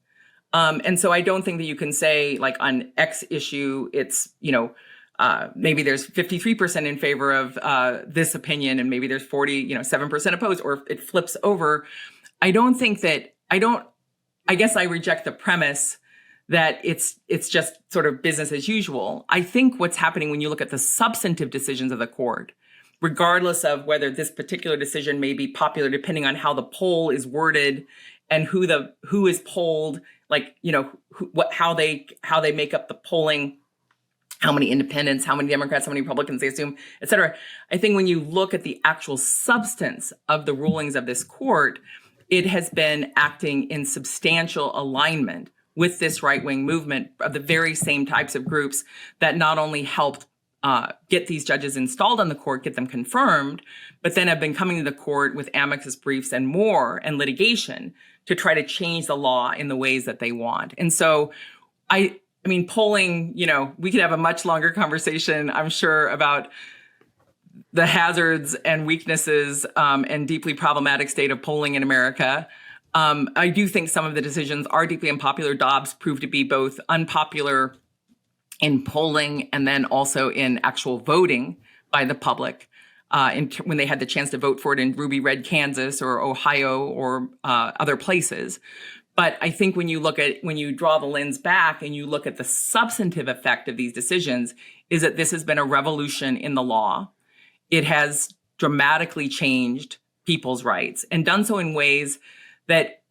And so I don't think that you can say, like, on X issue, it's, maybe there's 53% in favor of this opinion and maybe there's 7% opposed, or it flips over. I guess I reject the premise that it's just sort of business as usual. I think what's happening when you look at the substantive decisions of the court, regardless of whether this particular decision may be popular, depending on how the poll is worded and who is polled, how they make up the polling, how many independents, how many Democrats, how many Republicans they assume, et cetera. I think when you look at the actual substance of the rulings of this court, it has been acting in substantial alignment with this right-wing movement of the very same types of groups that not only helped get these judges installed on the court, get them confirmed, but then have been coming to the court with amicus briefs and more and litigation to try to change the law in the ways that they want. And so I mean, polling, we could have a much longer conversation, I'm sure, about the hazards and weaknesses and deeply problematic state of polling in America. I do think some of the decisions are deeply unpopular. Dobbs proved to be both unpopular in polling and then also in actual voting by the public when they had the chance to vote for it in ruby red Kansas or Ohio or other places. But I think when you draw the lens back and you look at the substantive effect of these decisions, is that this has been a revolution in the law. It has dramatically changed people's rights and done so in ways that,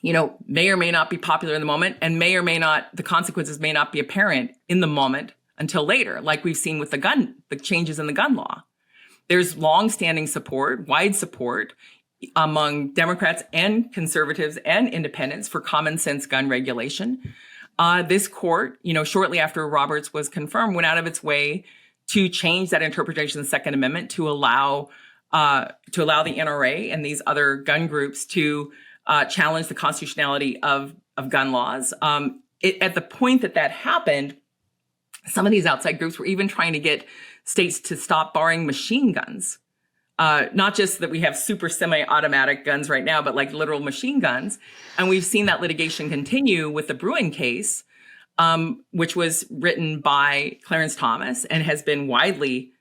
may or may not be popular in the moment and the consequences may not be apparent in the moment until later, like we've seen with the changes in the gun law. There's longstanding support, wide support among Democrats and conservatives and independents for common sense gun regulation. This court, shortly after Roberts was confirmed, went out of its way to change that interpretation of the Second Amendment to allow the NRA and these other gun groups to challenge the constitutionality of gun laws. At the point that happened, some of these outside groups were even trying to get states to stop barring machine guns. Not just that we have super semi-automatic guns right now, but like literal machine guns. And we've seen that litigation continue with the Bruen case, which was written by Clarence Thomas and has been widely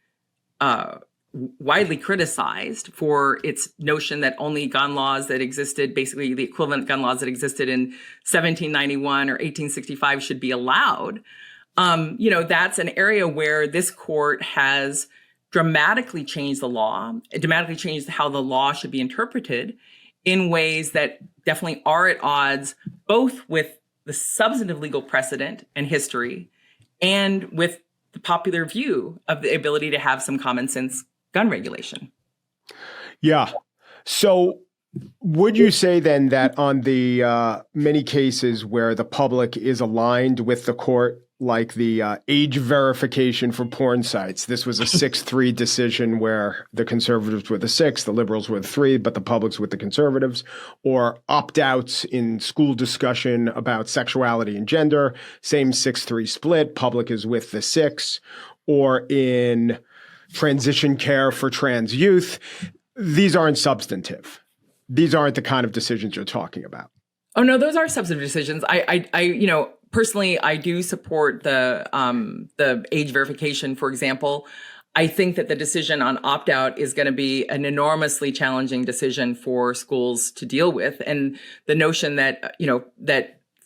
criticized for its notion that only gun laws that existed, basically the equivalent gun laws that existed in 1791 or 1865, should be allowed. That's an area where this court has dramatically changed the law, dramatically changed how the law should be interpreted in ways that definitely are at odds both with the substantive legal precedent and history and with the popular view of the ability to have some common sense gun regulation. Yeah. So would you say then that on the many cases where the public is aligned with the court, like the age verification for porn sites, this was a 6-3 decision where the conservatives were the 6, the liberals were the 3, but the public's with the conservatives, or opt-outs in school discussion about sexuality and gender, same 6-3 split, public is with the 6, or in transition care for trans youth, these aren't substantive. These aren't the kind of decisions you're talking about. Oh no, those are substantive decisions. I personally, I do support the age verification, for example. I think that the decision on opt-out is going to be an enormously challenging decision for schools to deal with, and the notion that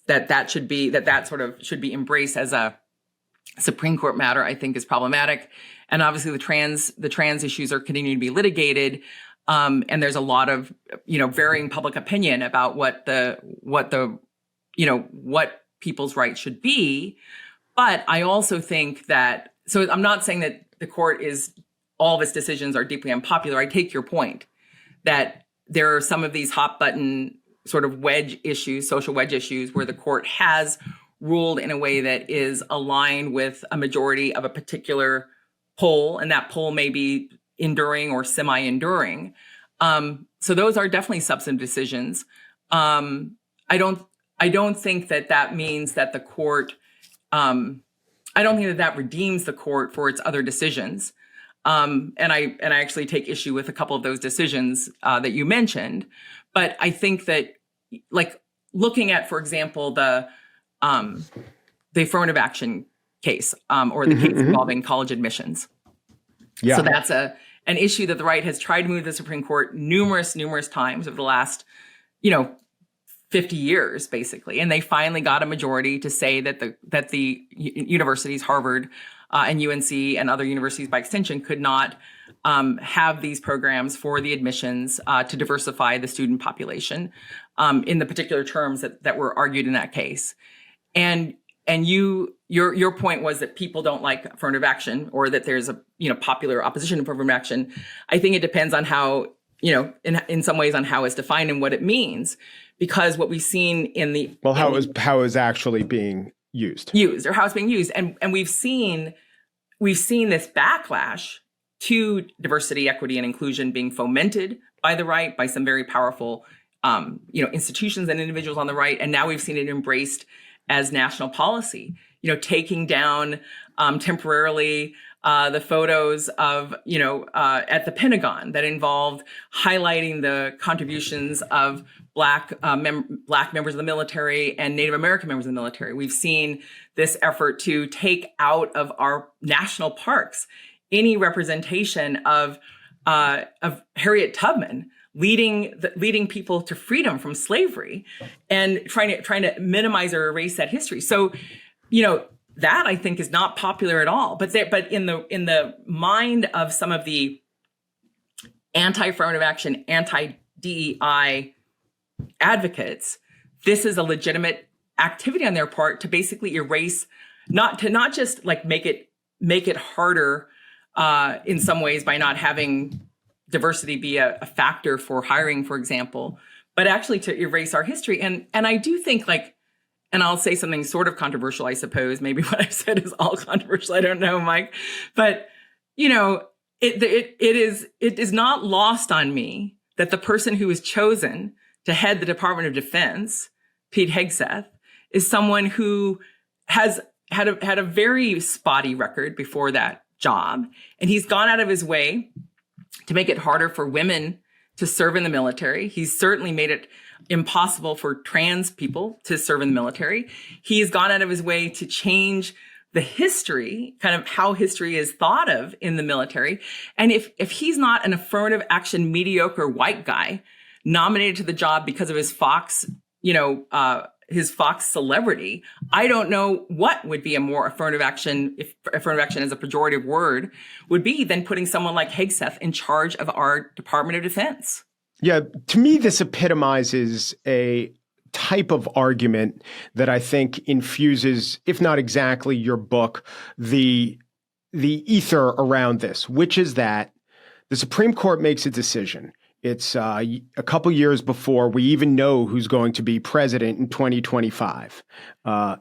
that should be embraced as a Supreme Court matter, I think, is problematic. And obviously, the trans issues are continuing to be litigated. And there's a lot of, varying public opinion about what people's rights should be. But I also think that, so I'm not saying that the court all of its decisions are deeply unpopular. I take your point that there are some of these hot button sort of wedge issues, social wedge issues, where the court has ruled in a way that is aligned with a majority of a particular poll, and that poll may be enduring or semi-enduring. So those are definitely substantive decisions. I don't think that means that the court, I don't think that redeems the court for its other decisions. And I actually take issue with a couple of those decisions that you mentioned. But I think that, like, looking at, for example, the affirmative action case, or the case involving college admissions. Yeah. So that's an issue that the right has tried to move to the Supreme Court numerous times over the last, 50 years, basically. And they finally got a majority to say that the universities, Harvard and UNC and other universities by extension, could not have these programs for the admissions to diversify the student population in the particular terms that were argued in that case. And your point was that people don't like affirmative action, or that there's a popular opposition to affirmative action. I think it depends on how, in some ways, on how it's defined and what it means, because what we've seen in the how is actually being used, or how it's being used, and we've seen this backlash to diversity, equity, and inclusion being fomented by the right, by some very powerful institutions and individuals on the right, and now we've seen it embraced as national policy, taking down temporarily the photos of, at the Pentagon that involved highlighting the contributions of Black members of the military and Native American members of the military. We've seen this effort to take out of our national parks any representation of Harriet Tubman leading people to freedom from slavery, and trying to minimize or erase that history. So, that I think is not popular at all. But in the mind of some of the anti-affirmative action, anti-DEI advocates, this is a legitimate activity on their part to basically erase, not just like make it harder in some ways by not having diversity be a factor for hiring, for example, but actually to erase our history. And I do think, like, and I'll say something sort of controversial, I suppose. Maybe what I said is all controversial. I don't know, Mike. But, it is not lost on me that the person who is chosen to head the Department of Defense, Pete Hegseth, is someone who has had a very spotty record before that job. And he's gone out of his way to make it harder for women to serve in the military. He's certainly made it impossible for trans people to serve in the military. He has gone out of his way to change the history, kind of how history is thought of in the military. And if he's not an affirmative action mediocre white guy nominated to the job because of his Fox, his Fox celebrity, I don't know what would be a more affirmative action, if affirmative action is a pejorative word, would be than putting someone like Hegseth in charge of our Department of Defense. Yeah, to me, this epitomizes a type of argument that I think infuses, if not exactly your book, the ether around this, which is that the Supreme Court makes a decision. It's a couple years before we even know who's going to be president in 2025.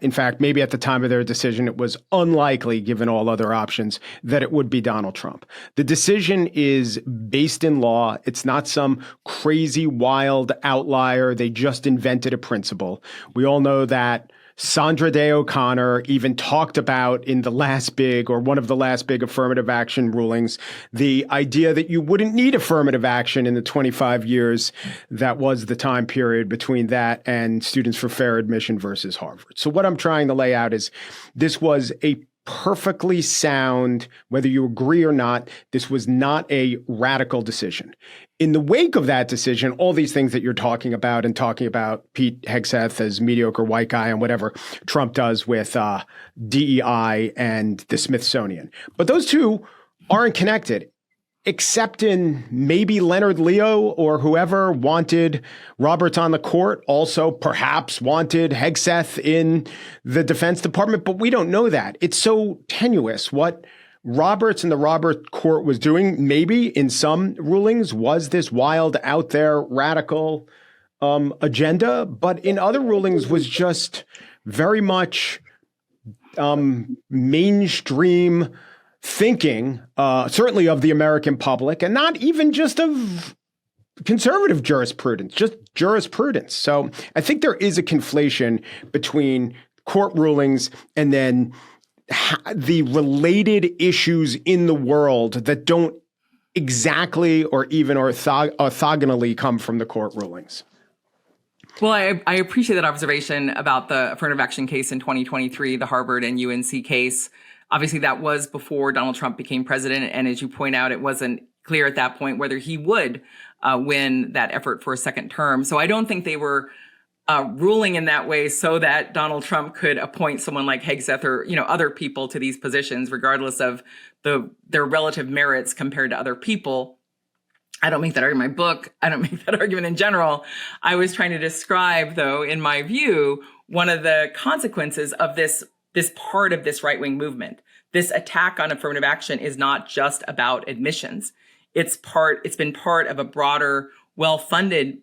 In fact, maybe at the time of their decision, it was unlikely, given all other options, that it would be Donald Trump. The decision is based in law. It's not some crazy, wild outlier. They just invented a principle. We all know that Sandra Day O'Connor even talked about in the last big, or one of the last big affirmative action rulings, the idea that you wouldn't need affirmative action in the 25 years that was the time period between that and Students for Fair Admission versus Harvard. So what I'm trying to lay out is this was a perfectly sound, whether you agree or not, this was not a radical decision. In the wake of that decision, all these things that you're talking about and talking about Pete Hegseth as mediocre white guy and whatever Trump does with DEI and the Smithsonian. But those two aren't connected, except in maybe Leonard Leo or whoever wanted Roberts on the court, also perhaps wanted Hegseth in the Defense Department. But we don't know that. It's so tenuous. What Roberts and the Robert court was doing, maybe in some rulings, was this wild, out there, radical agenda, but in other rulings was just very much mainstream thinking, certainly of the American public, and not even just of conservative jurisprudence, just jurisprudence. So I think there is a conflation between court rulings and then the related issues in the world that don't exactly or even orthogonally come from the court rulings. Well, I appreciate that observation about the affirmative action case in 2023, the Harvard and UNC case. Obviously, that was before Donald Trump became president. And as you point out, it wasn't clear at that point whether he would win that effort for a second term. So I don't think they were ruling in that way so that Donald Trump could appoint someone like Hegseth or, other people to these positions, regardless of their relative merits compared to other people. I don't make that argument in my book. I don't make that argument in general. I was trying to describe, though, in my view, one of the consequences of this part of this right-wing movement. This attack on affirmative action is not just about admissions. It's been part of a broader, well-funded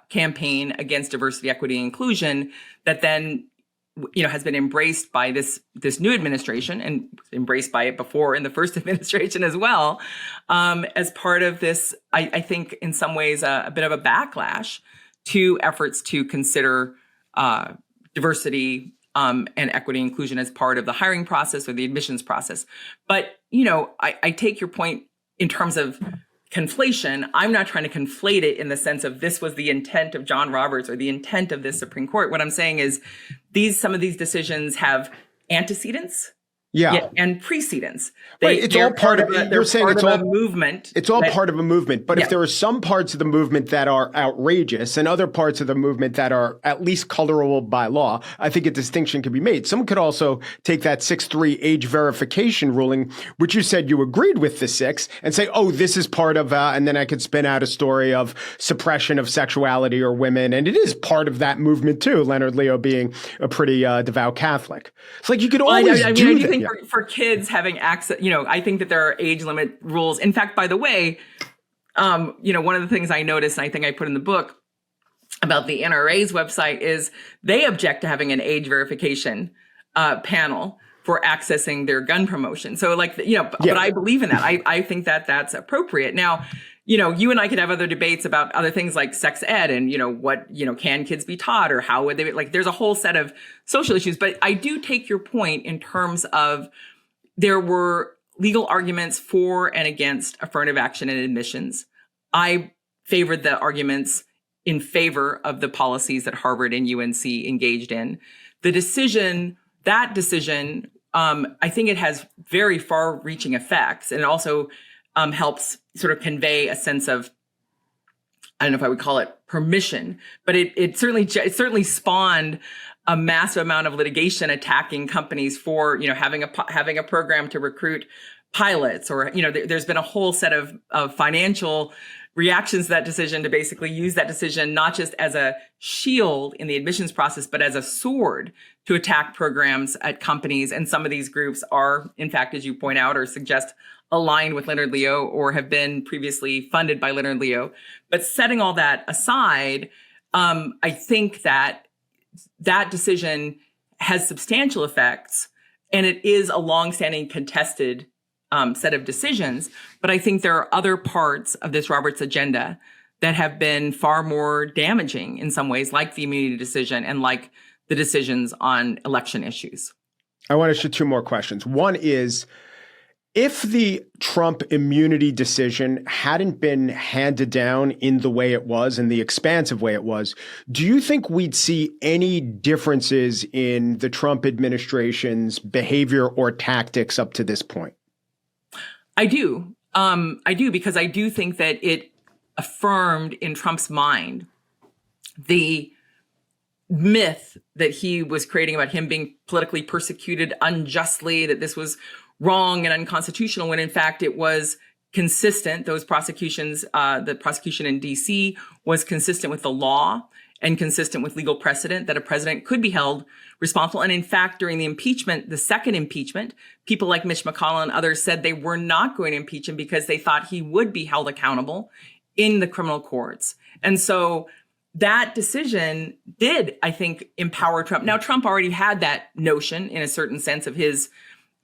campaign against diversity, equity, and inclusion that then, has been embraced by this new administration and embraced by it before in the first administration as well, as part of this, I think in some ways a bit of a backlash to efforts to consider diversity and equity and inclusion as part of the hiring process or the admissions process. But, I take your point in terms of conflation. I'm not trying to conflate it in the sense of this was the intent of John Roberts or the intent of this Supreme Court. What I'm saying is some of these decisions have antecedents and precedents. It's all part of it. You're saying it's all a movement. It's all part of a movement. But if there are some parts of the movement that are outrageous and other parts of the movement that are at least colorable by law, I think a distinction could be made. Someone could also take that 6-3 age verification ruling, which you said you agreed with the 6, and say, oh, this is part of, and then I could spin out a story of suppression of sexuality or women. And it is part of that movement too, Leonard Leo being a pretty devout Catholic. It's like you could always do that. For kids having access, I think that there are age limit rules. In fact, by the way, one of the things I noticed, and I think I put in the book about the NRA's website, is they object to having an age verification panel for accessing their gun promotion. So but I believe in that. I think that that's appropriate. Now, you and I could have other debates about other things like sex ed and, what, can kids be taught or how would they, like, there's a whole set of social issues. But I do take your point in terms of there were legal arguments for and against affirmative action and admissions. I favored the arguments in favor of the policies that Harvard and UNC engaged in. That decision, I think it has very far-reaching effects, and it also helps sort of convey a sense of, I don't know if I would call it permission, but it certainly spawned a massive amount of litigation attacking companies for having a program to recruit pilots, or there's been a whole set of financial reactions to that decision to basically use that decision not just as a shield in the admissions process, but as a sword to attack programs at companies. And some of these groups are, in fact, as you point out or suggest, aligned with Leonard Leo or have been previously funded by Leonard Leo. But setting all that aside, I think that decision has substantial effects, and it is a longstanding contested set of decisions. But I think there are other parts of this Roberts agenda that have been far more damaging in some ways, like the immunity decision and like the decisions on election issues. I want to ask you two more questions. One is, if the Trump immunity decision hadn't been handed down in the way it was, in the expansive way it was, do you think we'd see any differences in the Trump administration's behavior or tactics up to this point? I do. Because I do think that it affirmed in Trump's mind the myth that he was creating about him being politically persecuted unjustly, that this was wrong and unconstitutional, when in fact it was consistent. Those prosecutions, the prosecution in DC was consistent with the law and consistent with legal precedent, that a president could be held responsible. And in fact, during the impeachment, the second impeachment, people like Mitch McConnell and others said they were not going to impeach him because they thought he would be held accountable in the criminal courts. And so that decision did, I think, empower Trump. Now, Trump already had that notion in a certain sense of his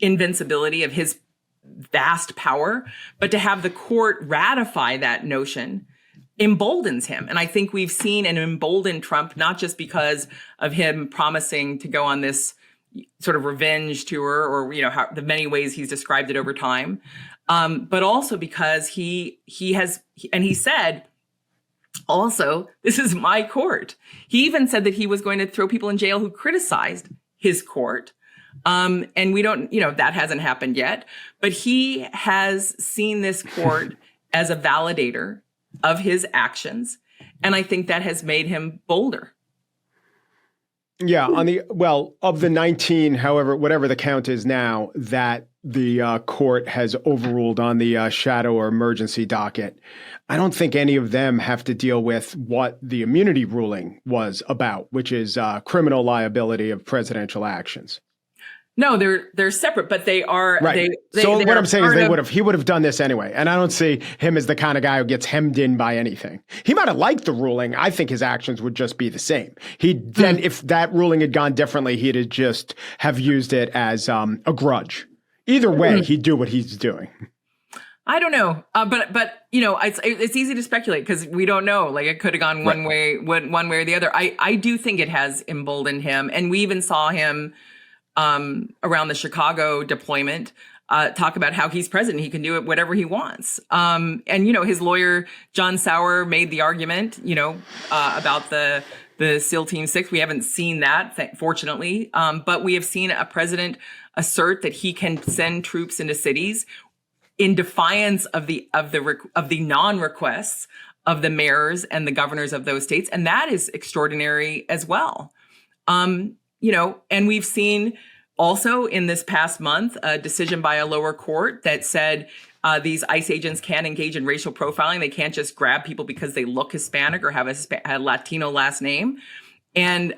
invincibility, of his vast power, but to have the court ratify that notion emboldens him. And I think we've seen an emboldened Trump, not just because of him promising to go on this sort of revenge tour, or, how the many ways he's described it over time, but also because he said, also, this is my court. He even said that he was going to throw people in jail who criticized his court. And we don't, that hasn't happened yet, but he has seen this court as a validator of his actions. And I think that has made him bolder. Yeah. Of the 19, whatever the count is now, that the court has overruled on the shadow or emergency docket, I don't think any of them have to deal with what the immunity ruling was about, which is criminal liability of presidential actions. No, they're separate, but they are right. What I'm saying is he would have done this anyway, and I don't see him as the kind of guy who gets hemmed in by anything. He might have liked the ruling. I think his actions would just be the same. If that ruling had gone differently, he'd just have used it as a grudge. Either way, he'd do what he's doing. I don't know, but it's easy to speculate because we don't know. Like, it could have gone one way or the other. I do think it has emboldened him, and we even saw him around the Chicago deployment, talk about how he's president. He can do it whatever he wants. And, his lawyer, John Sauer, made the argument, about the SEAL Team 6. We haven't seen that, fortunately. But we have seen a president assert that he can send troops into cities in defiance of the non-requests of the mayors and the governors of those states. And that is extraordinary as well. And we've seen also in this past month a decision by a lower court that said these ICE agents can't engage in racial profiling. They can't just grab people because they look Hispanic or have a Latino last name. And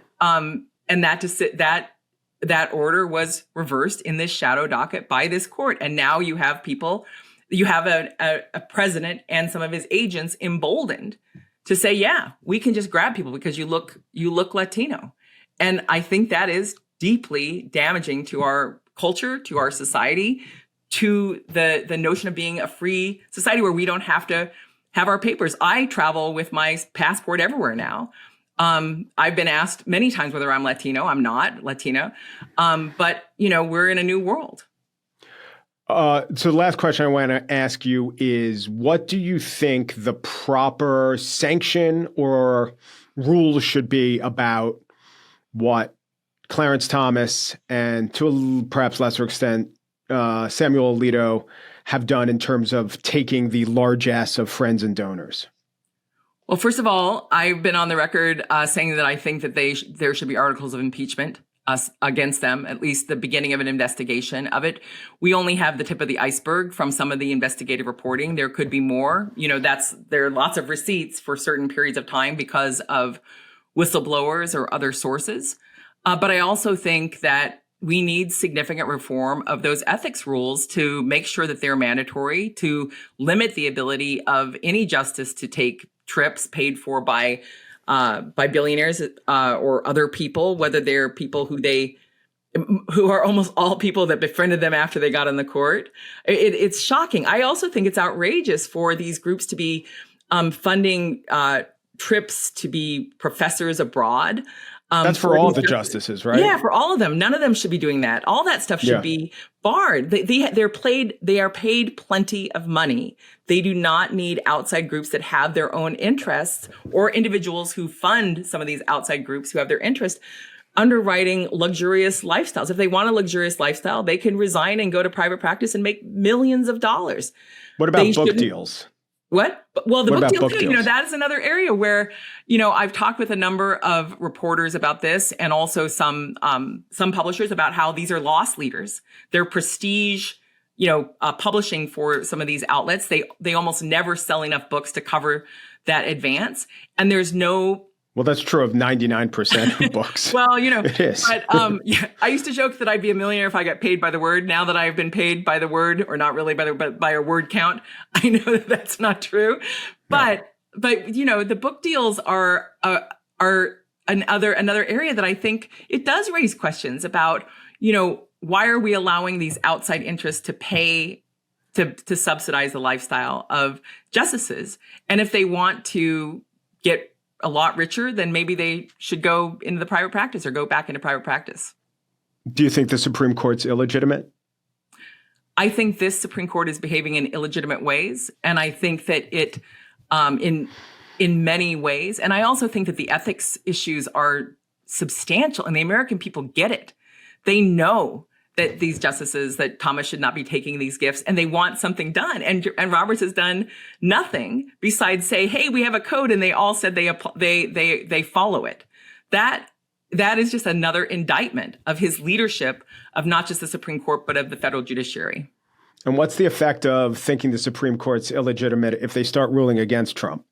that order was reversed in this shadow docket by this court. And now you have a president and some of his agents emboldened to say, yeah, we can just grab people because you look Latino. And I think that is deeply damaging to our culture, to our society, to the notion of being a free society where we don't have to have our papers. I travel with my passport everywhere now. I've been asked many times whether I'm Latino. I'm not Latino. But, we're in a new world. So the last question I want to ask you is, what do you think the proper sanction or rules should be about what Clarence Thomas and, to a perhaps lesser extent, Samuel Alito have done in terms of taking the largesse of friends and donors? Well, first of all, I've been on the record saying that I think that there should be articles of impeachment against them, at least the beginning of an investigation of it. We only have the tip of the iceberg from some of the investigative reporting. There could be more. There are lots of receipts for certain periods of time because of whistleblowers or other sources. But I also think that we need significant reform of those ethics rules to make sure that they're mandatory, to limit the ability of any justice to take trips paid for by billionaires or other people, whether they're people who are almost all people that befriended them after they got on the court. It's shocking. I also think it's outrageous for these groups to be funding trips to be professors abroad. That's for all the justices, right? Yeah, for all of them. None of them should be doing that. All that stuff should be barred. They are paid plenty of money. They do not need outside groups that have their own interests, or individuals who fund some of these outside groups who have their interest underwriting luxurious lifestyles. If they want a luxurious lifestyle, they can resign and go to private practice and make millions of dollars. What about book deals? What? Well, the What book about deal book too, deals? that is another area where, I've talked with a number of reporters about this, and also some publishers about how these are loss leaders. They're prestige, publishing for some of these outlets. They almost never sell enough books to cover that advance. And there's no... Well, that's true of 99% of books. Well, it is. But I used to joke that I'd be a millionaire if I got paid by the word. Now that I've been paid by the word, or not really but by a word count, I know that that's not true. But the book deals are another area that I think it does raise questions about. Why are we allowing these outside interests to pay to subsidize the lifestyle of justices? And if they want to get a lot richer, then maybe they should go into the private practice or go back into private practice. Do you think the Supreme Court's illegitimate? I think this Supreme Court is behaving in illegitimate ways. And I think that it, in many ways, and I also think that the ethics issues are substantial, and the American people get it. They know that these justices, that Thomas should not be taking these gifts, and they want something done. And Roberts has done nothing besides say, "Hey, we have a code," and they all said they follow it. That is just another indictment of his leadership of not just the Supreme Court, but of the federal judiciary. And what's the effect of thinking the Supreme Court's illegitimate if they start ruling against Trump?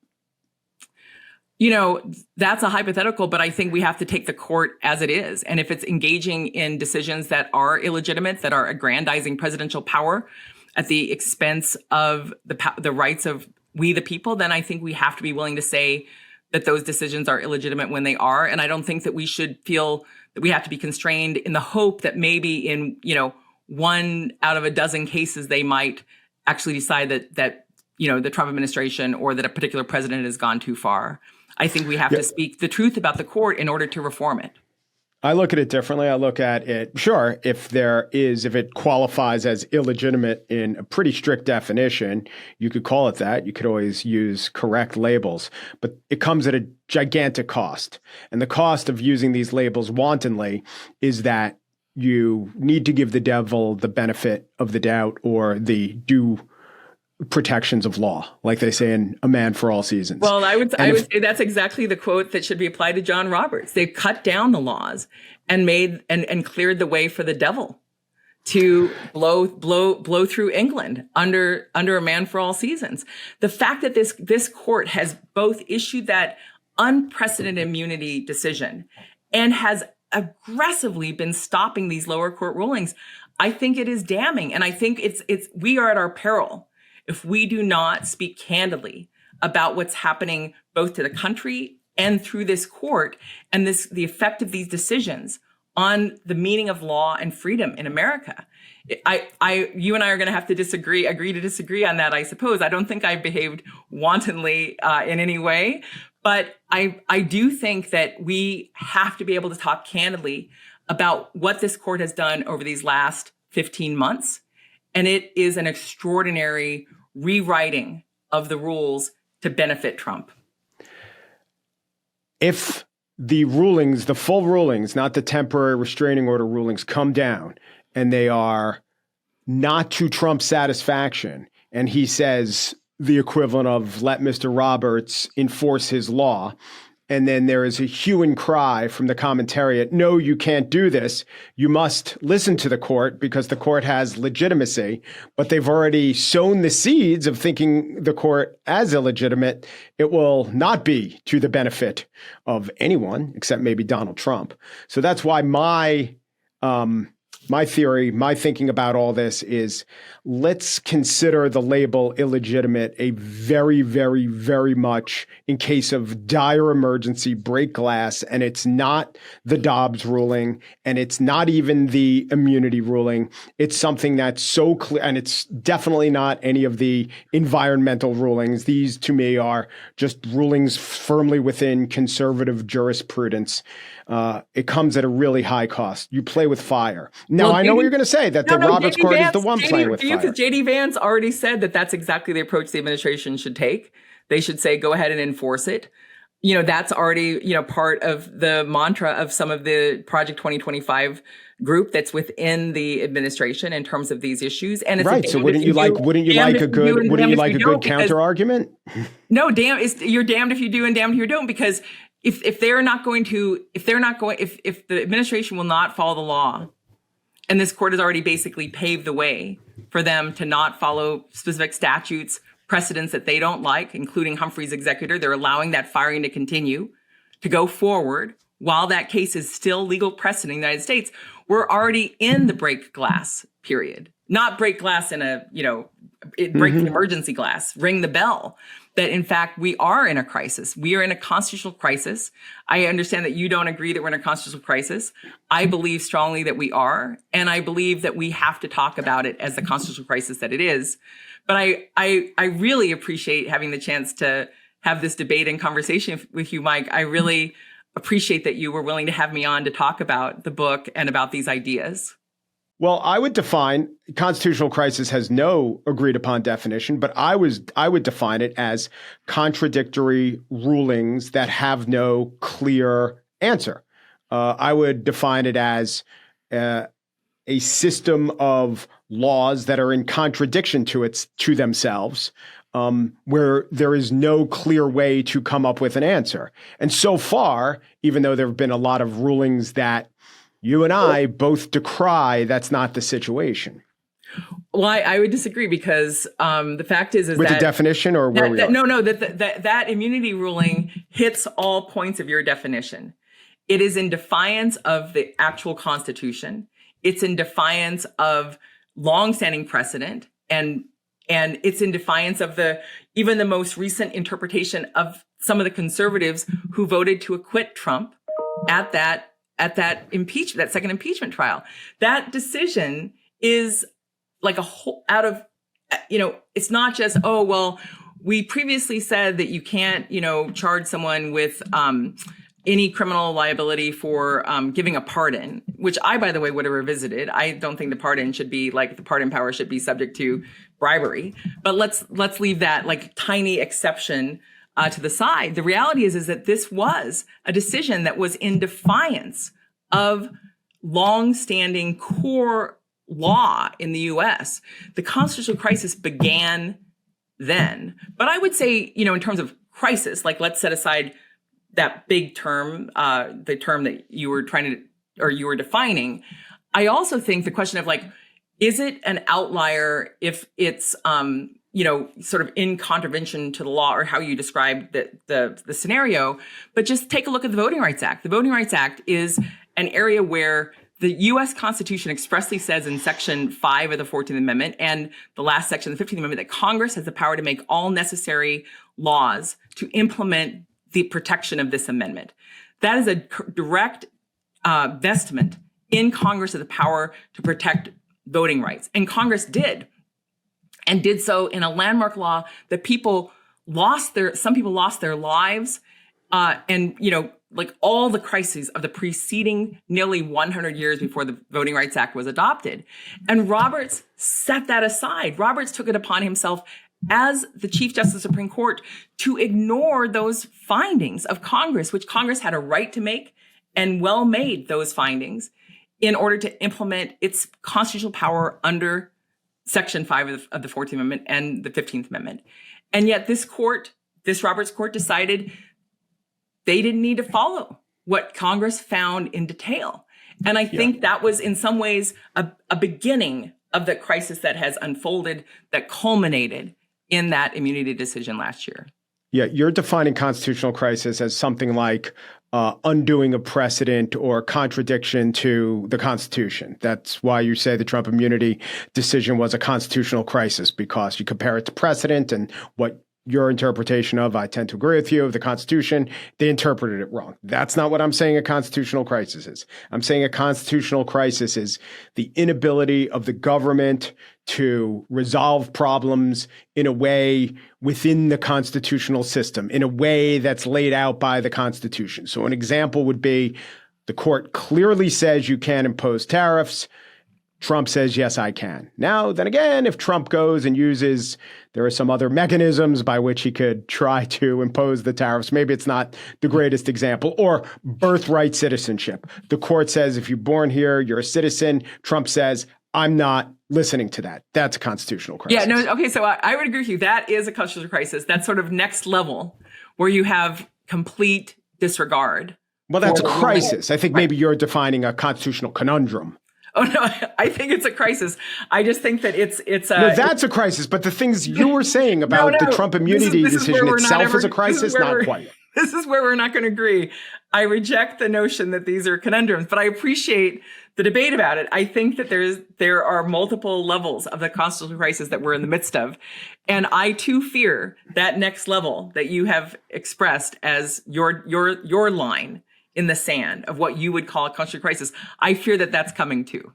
That's a hypothetical, but I think we have to take the court as it is. And if it's engaging in decisions that are illegitimate, that are aggrandizing presidential power at the expense of the rights of we the people, then I think we have to be willing to say that those decisions are illegitimate when they are. And I don't think that we should feel that we have to be constrained in the hope that maybe in, one out of a dozen cases, they might actually decide that the Trump administration or that a particular president has gone too far. I think we have to speak the truth about the court in order to reform it. I look at it differently. I look at it, sure, if it qualifies as illegitimate in a pretty strict definition, you could call it that. You could always use correct labels, but it comes at a gigantic cost. And the cost of using these labels wantonly is that you need to give the devil the benefit of the doubt, or the due protections of law, like they say in A Man for All Seasons. Well, I would say that's exactly the quote that should be applied to John Roberts. They've cut down the laws and made and cleared the way for the devil to blow through England under A Man for All Seasons. The fact that this court has both issued that unprecedented immunity decision and has aggressively been stopping these lower court rulings, I think it is damning. And I think we are at our peril if we do not speak candidly about what's happening both to the country and through this court, and the effect of these decisions on the meaning of law and freedom in America. you and I are going to have to agree to disagree on that, I suppose. I don't think I behaved wantonly in any way, but I do think that we have to be able to talk candidly about what this court has done over these last 15 months. And it is an extraordinary rewriting of the rules to benefit Trump. If the rulings, the full rulings, not the temporary restraining order rulings, come down and they are not to Trump's satisfaction, and he says the equivalent of let Mr. Roberts enforce his law, and then there is a hue and cry from the commentariat, no, you can't do this. You must listen to the court because the court has legitimacy, but they've already sown the seeds of thinking the court as illegitimate. It will not be to the benefit of anyone except maybe Donald Trump. So that's why my theory, my thinking about all this is let's consider the label illegitimate a very, very, very much in case of dire emergency break glass. And it's not the Dobbs ruling and it's not even the immunity ruling. It's something that's so clear, and it's definitely not any of the environmental rulings. These to me are just rulings firmly within conservative jurisprudence. It comes at a really high cost. You play with fire. Now, I know what you're going to say, that the Roberts Court is the one playing with fire. Because J.D. Vance already said that that's exactly the approach the administration should take. They should say, go ahead and enforce it. You know, that's already, part of the mantra of some of the Project 2025 group that's within the administration in terms of these issues. And it's right. So wouldn't you like a good counter argument? No, you're damned if you do and damned if you don't, because if the administration will not follow the law, and this court has already basically paved the way for them to not follow specific statutes, precedents that they don't like, including Humphrey's executor, they're allowing that firing to continue, to go forward while that case is still legal precedent in the United States. We're already in the break glass period, not break glass in a, break the emergency glass, ring the bell. That in fact, we are in a crisis. We are in a constitutional crisis. I understand that you don't agree that we're in a constitutional crisis. I believe strongly that we are. And I believe that we have to talk about it as the constitutional crisis that it is. But I really appreciate having the chance to have this debate and conversation with you, Mike. I really appreciate that you were willing to have me on to talk about the book and about these ideas. Well, I would define constitutional crisis has no agreed upon definition, but I would define it as contradictory rulings that have no clear answer. I would define it as a system of laws that are in contradiction to themselves, where there is no clear way to come up with an answer. And so far, even though there have been a lot of rulings that you and I both decry, that's not the situation. Well, I would disagree because the fact is with that the definition or where we are. That immunity ruling hits all points of your definition. It is in defiance of the actual Constitution. It's in defiance of longstanding precedent, and it's in defiance of even the most recent interpretation of some of the conservatives who voted to acquit Trump at that second impeachment trial. That decision is like a whole it's not just, oh, well, we previously said that you can't, charge someone with any criminal liability for giving a pardon, which I, by the way, would have revisited. I don't think the pardon power should be subject to bribery. But let's leave that like tiny exception to the side. The reality is that this was a decision that was in defiance of longstanding core law in the U.S. The constitutional crisis began then. But I would say, in terms of crisis, like let's set aside that big term, the term that you were defining. I also think the question of is it an outlier if it's sort of in contravention to the law, or how you describe the scenario. But just take a look at the Voting Rights Act. The Voting Rights Act is an area where the U.S. Constitution expressly says in Section 5 of the 14th Amendment and the last section of the 15th Amendment that Congress has the power to make all necessary laws to implement the protection of this amendment. That is a direct vestment in Congress of the power to protect voting rights. And Congress did, and did so in a landmark law that some people lost their lives. And, like all the crises of the preceding nearly 100 years before the Voting Rights Act was adopted. And Roberts set that aside. Roberts took it upon himself as the Chief Justice of the Supreme Court to ignore those findings of Congress, which Congress had a right to make, and well made those findings in order to implement its constitutional power under Section 5 of the 14th Amendment and the 15th Amendment. And yet this Roberts court decided they didn't need to follow what Congress found in detail. And I think that was in some ways a beginning of the crisis that has unfolded, that culminated in that immunity decision last year. Yeah, you're defining constitutional crisis as something like undoing a precedent or contradiction to the Constitution. That's why you say the Trump immunity decision was a constitutional crisis, because you compare it to precedent and what your interpretation of, I tend to agree with you, of the Constitution, they interpreted it wrong. That's not what I'm saying a constitutional crisis is. I'm saying a constitutional crisis is the inability of the government to resolve problems in a way within the constitutional system, in a way that's laid out by the Constitution. So an example would be the court clearly says you can't impose tariffs. Trump says, yes, I can. Now, then again, if Trump goes and uses, there are some other mechanisms by which he could try to impose the tariffs. Maybe it's not the greatest example. Or birthright citizenship. The court says, if you're born here, you're a citizen. Trump says, I'm not listening to that. That's a constitutional crisis. Yeah, no, okay, so I would agree with you. That is a constitutional crisis. That's sort of next level where you have complete disregard. Well, that's a crisis. I think maybe you're defining a constitutional conundrum. Oh, no, I think it's a crisis. I just think that it's a... No, that's a crisis. But the things you were saying about the Trump immunity decision itself is a crisis, not quite. This is where we're not going to agree. I reject the notion that these are conundrums, but I appreciate the debate about it. I think that there are multiple levels of the constitutional crisis that we're in the midst of. And I too fear that next level that you have expressed as your line in the sand of what you would call a constitutional crisis. I fear that that's coming too.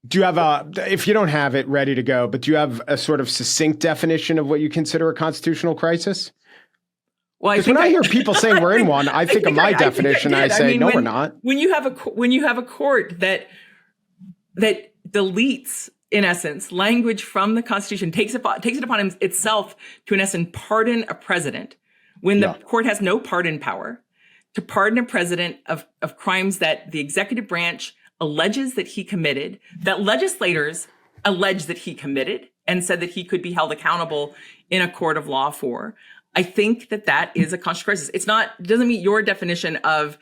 Do you have if you don't have it ready to go, but do you have a sort of succinct definition of what you consider a constitutional crisis? Well, because when I hear people saying we're in one, I think of my definition. I say, no, we're not. When you have a court that deletes, in essence, language from the Constitution, takes it upon itself to, in essence, pardon a president, when the court has no pardon power, to pardon a president of crimes that the executive branch alleges that he committed, that legislators allege that he committed, and said that he could be held accountable in a court of law for. I think that is a constitutional crisis. It doesn't meet your definition of,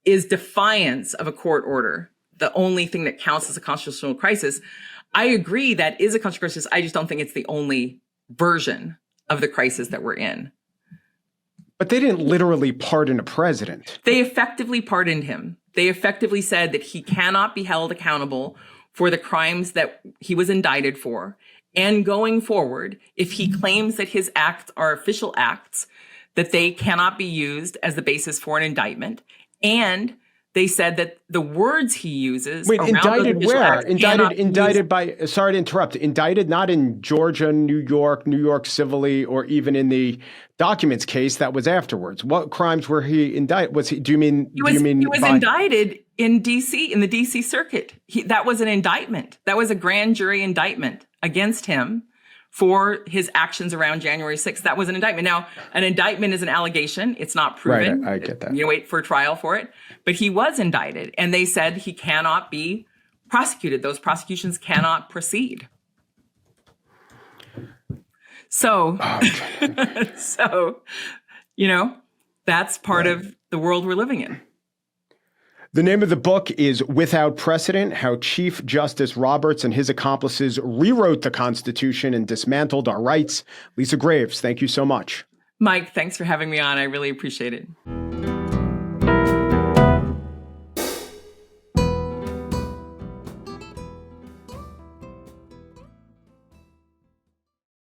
is defiance of a court order the only thing that counts as a constitutional crisis. I agree that is a constitutional crisis. I just don't think it's the only version of the crisis that we're in. But they didn't literally pardon a president. They effectively pardoned him. They effectively said that he cannot be held accountable for the crimes that he was indicted for. And going forward, if he claims that his acts are official acts, that they cannot be used as the basis for an indictment. And they said that the words he uses. Wait, indicted where? Indicted by, sorry to interrupt, indicted not in Georgia, New York civilly, or even in the documents case that was afterwards. What crimes were he indicted? He was indicted in D.C., in the D.C. circuit. That was an indictment. That was a grand jury indictment against him for his actions around January 6th. That was an indictment. Now, an indictment is an allegation. It's not proven. Right, I get that. You wait for a trial for it. But he was indicted, and they said he cannot be prosecuted. Those prosecutions cannot proceed. So, that's part of the world we're living in. The name of the book is Without Precedent, How Chief Justice Roberts and His Accomplices Rewrote the Constitution and Dismantled Our Rights. Lisa Graves, thank you so much. Mike, thanks for having me on. I really appreciate it.